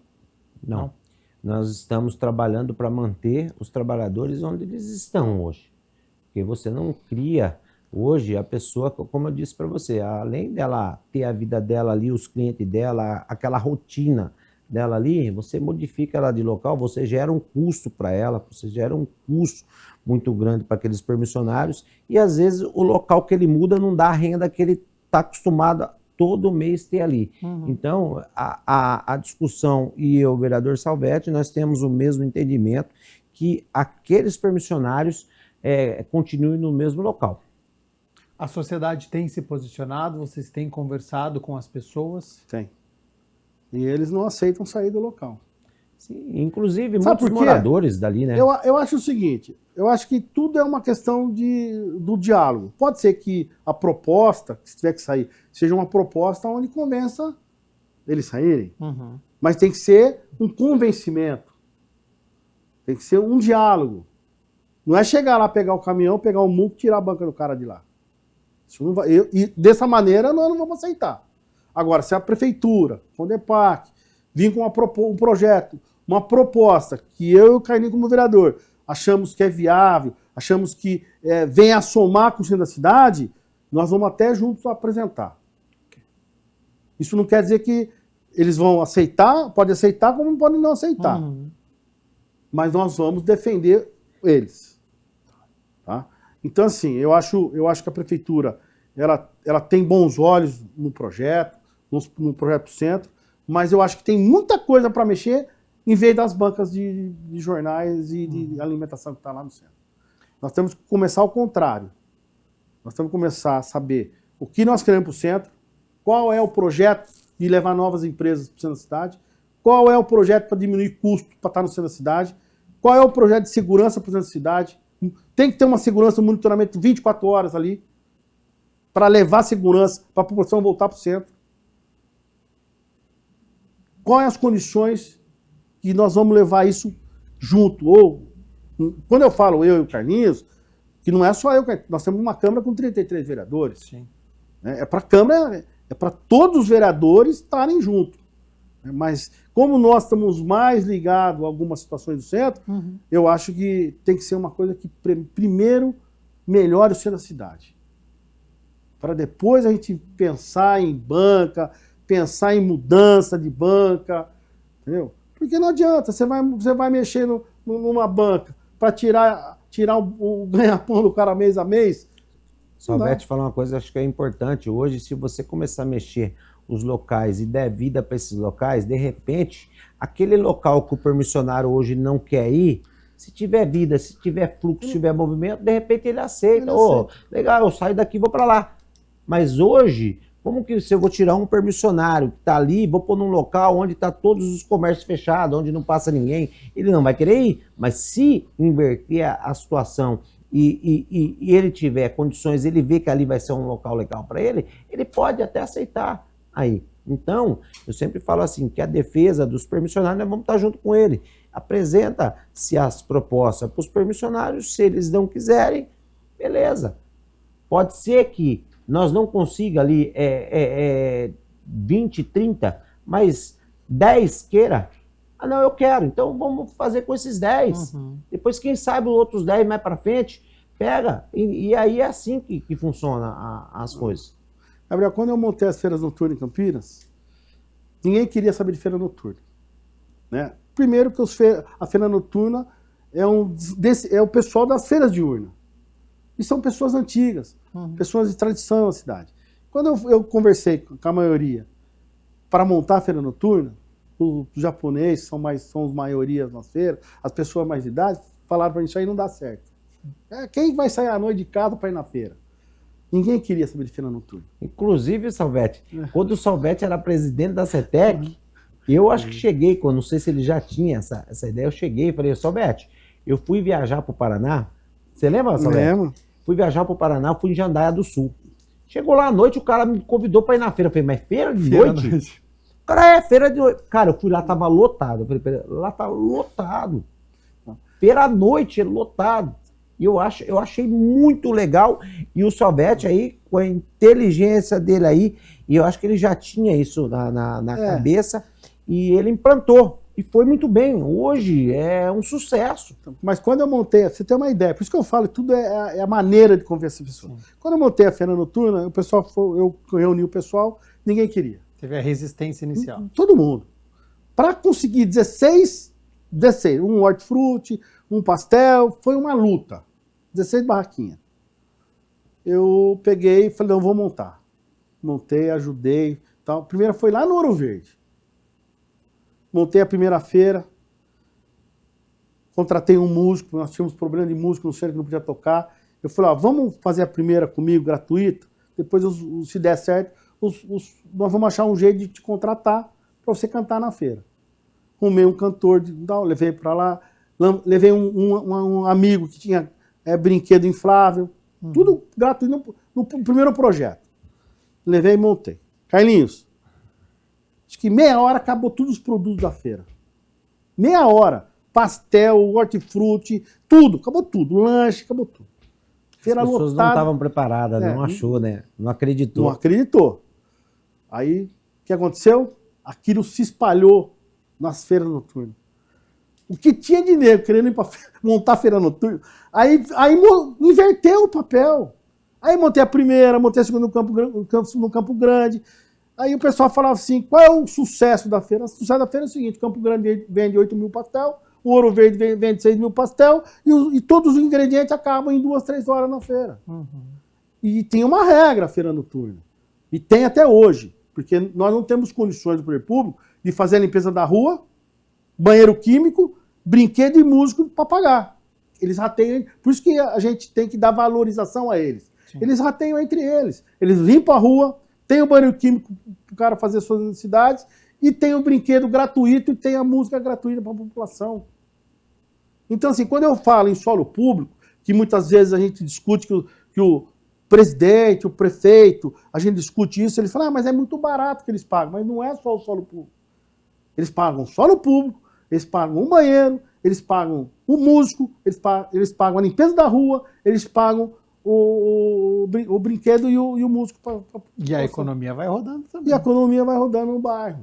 C: Não. Nós estamos trabalhando para manter os trabalhadores onde eles estão hoje. Porque você não cria hoje a pessoa, como eu disse para você, além dela ter a vida dela ali, os clientes dela, aquela rotina dela ali, você modifica ela de local, você gera um custo para ela, você gera um custo muito grande para aqueles permissionários e às vezes o local que ele muda não dá a renda que ele está acostumado a todo mês ter ali. Uhum. Então, a discussão e o vereador Salvetti, nós temos o mesmo entendimento que aqueles permissionários continuem no mesmo local.
A: A sociedade tem se posicionado? Vocês têm conversado com as pessoas?
B: Tem. E eles não aceitam sair do local.
C: Sim, inclusive muitos moradores dali, né?
B: Eu acho o seguinte, eu acho que tudo é uma questão do diálogo. Pode ser que a proposta, se tiver que sair, seja uma proposta onde convença eles saírem.
A: Uhum. Mas
B: tem que ser um convencimento. Tem que ser um diálogo. Não é chegar lá, pegar o caminhão, pegar o muco e tirar a banca do cara de lá. Isso não vai, e dessa maneira nós não vamos aceitar. Agora, se a prefeitura, o CONDEPAC, vir com um projeto, uma proposta que eu e o Carlinhos como vereador achamos que é viável, achamos que vem a somar com o centro da cidade, nós vamos até juntos apresentar. Isso não quer dizer que eles vão aceitar, pode aceitar como podem não aceitar.
A: Uhum.
B: Mas nós vamos defender eles. Tá? Então, assim, eu acho que a prefeitura ela tem bons olhos no projeto, no projeto do centro, mas eu acho que tem muita coisa para mexer em vez das bancas de jornais e de alimentação que está lá no centro. Nós temos que começar ao contrário. Nós temos que começar a saber o que nós queremos para o centro, qual é o projeto de levar novas empresas para o centro da cidade, qual é o projeto para diminuir custo para estar no centro da cidade, qual é o projeto de segurança para o centro da cidade. Tem que ter uma segurança, um monitoramento 24 horas ali, para levar segurança, para a população voltar para o centro. Quais as condições que nós vamos levar isso junto? Ou, quando eu falo eu e o Carlinhos, que não é só eu, nós temos uma Câmara com 33 vereadores.
A: Sim.
B: É para a Câmara, é para todos os vereadores estarem juntos. Mas como nós estamos mais ligados a algumas situações do centro, eu acho que tem que ser uma coisa que primeiro melhore o centro da cidade. Para depois a gente pensar em banca, pensar em mudança de banca, entendeu? Porque não adianta, você vai mexer numa banca para tirar o ganha-pão do cara mês a mês.
C: Salvete falar uma coisa, acho que é importante. Hoje, se você começar a mexer os locais e der vida para esses locais, de repente, aquele local que o permissionário hoje não quer ir, se tiver vida, se tiver fluxo, se tiver movimento, de repente ele aceita. Legal, eu saio daqui e vou para lá. Mas hoje, como que se eu vou tirar um permissionário que está ali, vou pôr num local onde está todos os comércios fechados, onde não passa ninguém, ele não vai querer ir. Mas se inverter a situação e ele tiver condições, ele vê que ali vai ser um local legal para ele, ele pode até aceitar aí. Então, eu sempre falo assim, que a defesa dos permissionários, nós vamos estar junto com ele. Apresenta-se as propostas para os permissionários, se eles não quiserem, beleza. Pode ser que nós não consiga ali 20, 30, mas 10 queira. Ah, não, eu quero, então vamos fazer com esses 10. Depois, quem sabe, os outros 10 mais para frente, pega. E aí é assim que funciona as coisas.
B: Gabriel, quando eu montei as feiras noturnas em Campinas, ninguém queria saber de feira noturna. Né? Primeiro que a feira noturna é o pessoal das feiras de urna. E são pessoas antigas, pessoas de tradição na cidade. Quando eu conversei com a maioria para montar a feira noturna, os japoneses são os maiorias nas feiras, as pessoas mais de idade, falaram para mim, isso aí não dá certo. Quem vai sair à noite de casa para ir na feira? Ninguém queria saber de feira noturna.
C: Inclusive, Salvete, quando o Salvete era presidente da CETEC, eu acho que cheguei, não sei se ele já tinha essa ideia, eu cheguei e falei, Salvete, eu fui viajar para o Paraná, você lembra, Salvete?
B: Lembro.
C: Fui viajar para o Paraná, fui em Jandaia do Sul. Chegou lá à noite, o cara me convidou para ir na feira. Eu falei, mas feira de noite? O cara, feira de noite. Cara, eu fui lá, tava lotado. Eu falei, lá tá lotado. Feira à noite, lotado. E eu achei muito legal. E o Salvete aí, com a inteligência dele aí, e eu acho que ele já tinha isso na cabeça, e ele implantou. E foi muito bem. Hoje é um sucesso.
B: Mas quando eu montei, você tem uma ideia, por isso que eu falo, tudo é a maneira de convencer as pessoas. Quando eu montei a feira noturna, eu reuni o pessoal, ninguém queria.
A: Teve a resistência inicial.
B: Todo mundo. Para conseguir 16, um hortifruti, um pastel, foi uma luta. 16 barraquinhas. Eu peguei e falei, não, vou montar. Montei, ajudei. Tal. A primeira foi lá no Ouro Verde. Montei a primeira feira, contratei um músico, nós tínhamos problema de músico no centro que não podia tocar. Eu falei, vamos fazer a primeira comigo, gratuito, depois, se der certo, nós vamos achar um jeito de te contratar para você cantar na feira. Arrumei um cantor, levei para lá, levei um amigo que tinha brinquedo inflável, tudo gratuito no primeiro projeto. Levei e montei. Carlinhos, acho que meia hora acabou todos os produtos da feira. Meia hora. Pastel, hortifruti, tudo. Acabou tudo. Lanche, acabou tudo. Feira
C: As pessoas
B: lotada.
C: não estavam preparadas, não achou, né? Não acreditou.
B: Não acreditou. Aí, o que aconteceu? Aquilo se espalhou nas feiras noturnas. O que tinha de nego querendo ir para montar a feira noturna, aí inverteu o papel. Aí montei a primeira, montei a segunda no Campo Grande. Aí o pessoal falava assim, qual é o sucesso da feira? O sucesso da feira é o seguinte, Campo Grande vende 8 mil pastel, o Ouro Verde vende 6 mil pastel, e todos os ingredientes acabam em 2, 3 horas na feira. E tem uma regra a feira noturna. E tem até hoje, porque nós não temos condições do poder público de fazer a limpeza da rua, banheiro químico, brinquedo e músico para pagar. Eles rateiam, por isso que a gente tem que dar valorização a eles. Sim. Eles rateiam entre eles. Eles limpam a rua, tem o banheiro químico para o cara fazer suas necessidades, e tem o brinquedo gratuito e tem a música gratuita para a população. Então, assim, quando eu falo em solo público, que muitas vezes a gente discute que o presidente, o prefeito, a gente discute isso, eles falam, mas é muito barato que eles pagam. Mas não é só o solo público. Eles pagam o solo público, eles pagam o banheiro, eles pagam o músico, eles pagam a limpeza da rua, eles pagam o brinquedo e o músico.
A: E a economia vai rodando também.
B: E a economia vai rodando no bairro.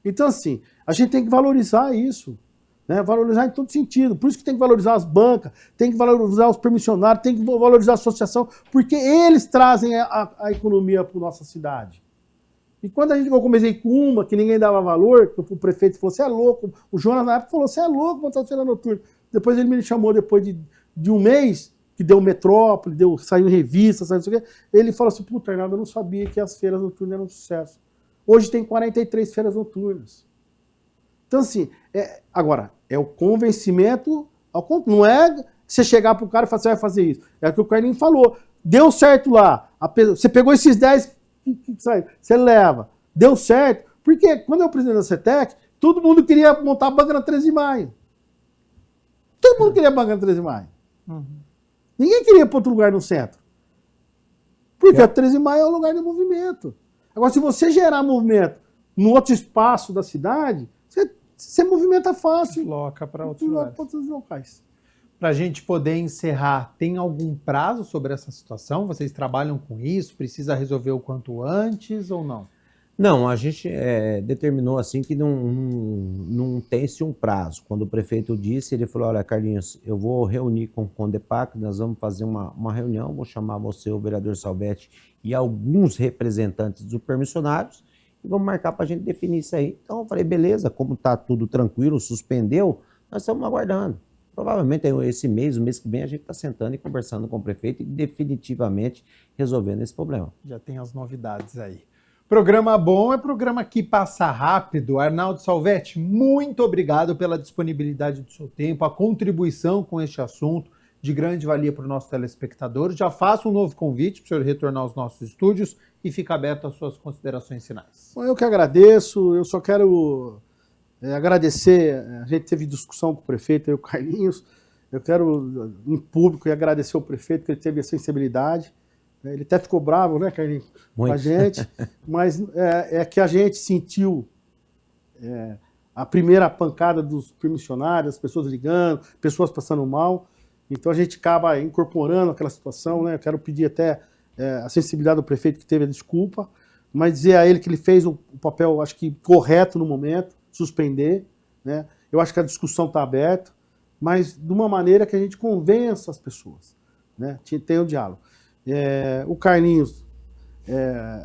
B: Então, assim, a gente tem que valorizar isso, né? Valorizar em todo sentido. Por isso que tem que valorizar as bancas, tem que valorizar os permissionários, tem que valorizar a associação, porque eles trazem a economia para a nossa cidade. E quando eu comecei com uma, que ninguém dava valor, que o prefeito falou, você é louco, o Jonas na época falou, você é louco, montar feira noturna. Depois ele me chamou, depois de um mês, que deu Metrópole, saiu em revista, saiu não sei o quê, ele falou assim, puta, Arnaldo, eu não sabia que as feiras noturnas eram um sucesso. Hoje tem 43 feiras noturnas. Então, assim, agora, é o convencimento, não é você chegar pro cara e falar, você vai fazer isso. É o que o Carlinhos falou, deu certo lá, você pegou esses 10 você leva. Deu certo. Porque quando eu presidente da CETEC, todo mundo queria montar a banca na 13 de maio. Todo mundo queria a banca na 13 de maio. Uhum. Ninguém queria ir para outro lugar no centro. Porque a 13 de maio é o lugar de movimento. Agora, se você gerar movimento no outro espaço da cidade, você movimenta fácil.
A: Desloca para outros
B: locais.
A: Para a gente poder encerrar, tem algum prazo sobre essa situação? Vocês trabalham com isso? Precisa resolver o quanto antes ou não?
C: Não, a gente determinou assim que não tem-se um prazo. Quando o prefeito disse, ele falou, olha, Carlinhos, eu vou reunir com o Condepac, nós vamos fazer uma reunião, vou chamar você, o vereador Salvetti, e alguns representantes dos permissionários, e vamos marcar para a gente definir isso aí. Então eu falei, beleza, como está tudo tranquilo, suspendeu, nós estamos aguardando. Provavelmente esse mês, o mês que vem, a gente está sentando e conversando com o prefeito e definitivamente resolvendo esse problema.
A: Já tem as novidades aí. Programa bom é programa que passa rápido. Arnaldo Salvetti, muito obrigado pela disponibilidade do seu tempo, a contribuição com este assunto de grande valia para o nosso telespectador. Já faço um novo convite para o senhor retornar aos nossos estúdios e fica aberto às suas considerações finais.
B: Eu que agradeço, eu só quero agradecer, a gente teve discussão com o prefeito, o Carlinhos, eu quero em público agradecer ao prefeito que ele teve a sensibilidade, ele até ficou bravo, né, Carlinhos, com a gente, mas é que a gente sentiu a primeira pancada dos permissionários, as pessoas ligando, pessoas passando mal, então a gente acaba incorporando aquela situação, né, eu quero pedir até a sensibilidade do prefeito que teve a desculpa, mas dizer a ele que ele fez o papel, acho que correto no momento, suspender, né? Eu acho que a discussão está aberta, mas de uma maneira que a gente convença as pessoas, né? Tem o diálogo. O Carlinhos,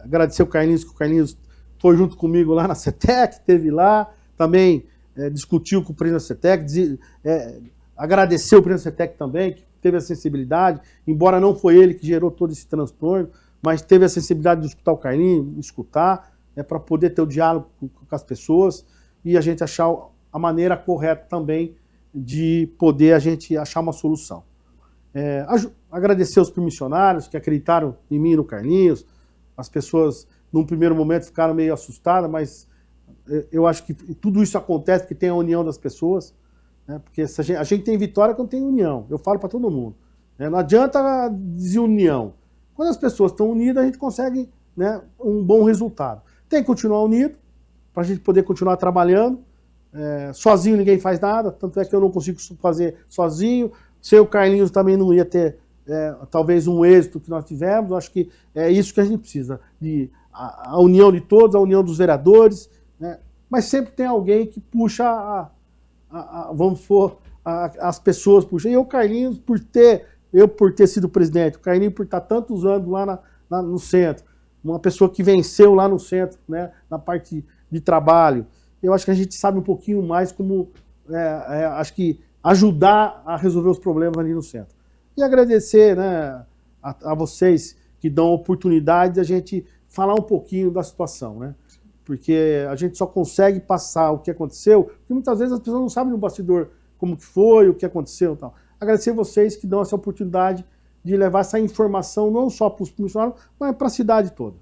B: agradecer o Carlinhos, que o Carlinhos foi junto comigo lá na CETEC, esteve lá, também discutiu com o presidente da CETEC, agradecer o presidente da CETEC também, que teve a sensibilidade, embora não foi ele que gerou todo esse transtorno, mas teve a sensibilidade de escutar o Carlinhos, escutar, para poder ter o diálogo com as pessoas, e a gente achar a maneira correta também de poder a gente achar uma solução. Agradecer aos permissionários que acreditaram em mim e no Carlinhos, as pessoas num primeiro momento ficaram meio assustadas, mas eu acho que tudo isso acontece porque tem a união das pessoas, né? Porque a gente tem vitória quando tem união, eu falo para todo mundo. Não adianta desunião. Quando as pessoas estão unidas, a gente consegue, né, um bom resultado. Tem que continuar unido, para a gente poder continuar trabalhando. Sozinho ninguém faz nada, tanto é que eu não consigo fazer sozinho. Sem o Carlinhos também não ia ter, talvez, um êxito que nós tivemos. Eu acho que é isso que a gente precisa, a união de todos, a união dos vereadores, né? Mas sempre tem alguém que puxa, vamos supor, as pessoas puxam. E o Carlinhos, por ter sido presidente, o Carlinhos por estar tantos anos lá no centro, uma pessoa que venceu lá no centro, né, na parte de trabalho, eu acho que a gente sabe um pouquinho mais como, acho que ajudar a resolver os problemas ali no centro. E agradecer, né, a vocês que dão a oportunidade de a gente falar um pouquinho da situação, né, porque a gente só consegue passar o que aconteceu, porque muitas vezes as pessoas não sabem no bastidor como que foi, o que aconteceu e tal. Agradecer vocês que dão essa oportunidade de levar essa informação não só para os funcionários, mas para a cidade toda.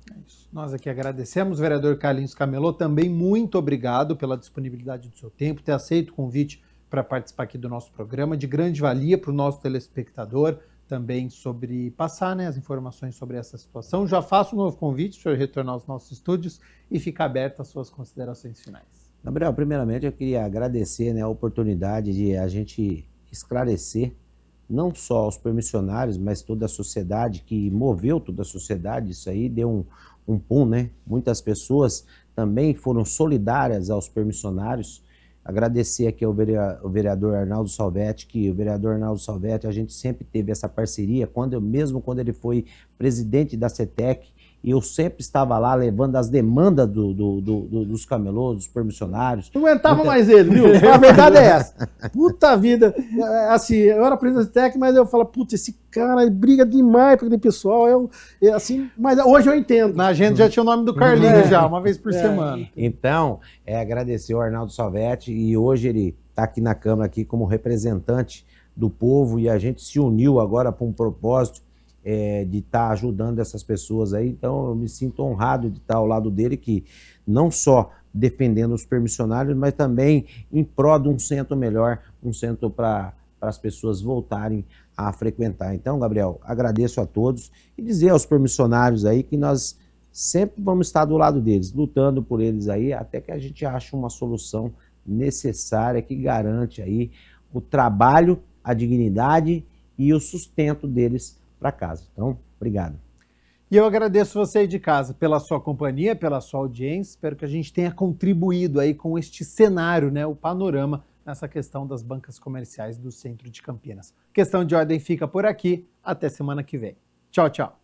A: Nós aqui agradecemos, vereador Carlinhos Camelot, também muito obrigado pela disponibilidade do seu tempo, ter aceito o convite para participar aqui do nosso programa, de grande valia para o nosso telespectador, também sobre passar, né, as informações sobre essa situação. Já faço um novo convite para retornar aos nossos estúdios e ficar aberto às suas considerações finais.
C: Gabriel, primeiramente eu queria agradecer, né, a oportunidade de a gente esclarecer não só os permissionários, mas toda a sociedade, que moveu toda a sociedade. Isso aí deu um PUM, né? Muitas pessoas também foram solidárias aos permissionários. Agradecer aqui ao vereador Arnaldo Salvetti, que o vereador Arnaldo Salvetti, a gente sempre teve essa parceria, mesmo quando ele foi presidente da CETEC, e eu sempre estava lá levando as demandas dos camelôs, dos permissionários.
B: Não aguentava mais ele, viu? A verdade é essa. Puta vida. Assim, eu era presidente da CETEC, mas eu falo, puta, esse cara briga demais com aquele pessoal. Assim, mas hoje eu entendo.
A: Na agenda já tinha o nome do Carlinhos já, uma vez por semana.
C: Então, agradecer ao Arnaldo Salvetti, e hoje ele está aqui na Câmara aqui como representante do povo, e a gente se uniu agora para um propósito de estar ajudando essas pessoas aí. Então eu me sinto honrado de estar ao lado dele, que não só defendendo os permissionários, mas também em prol de um centro melhor, um centro para as pessoas voltarem a frequentar. Então, Gabriel, agradeço a todos e dizer aos permissionários aí que nós sempre vamos estar do lado deles, lutando por eles aí, até que a gente ache uma solução necessária que garante aí o trabalho, a dignidade e o sustento deles para casa. Então, obrigado.
A: E eu agradeço você aí de casa pela sua companhia, pela sua audiência. Espero que a gente tenha contribuído aí com este cenário, né, o panorama nessa questão das bancas comerciais do centro de Campinas. Questão de Ordem fica por aqui. Até semana que vem. Tchau, tchau.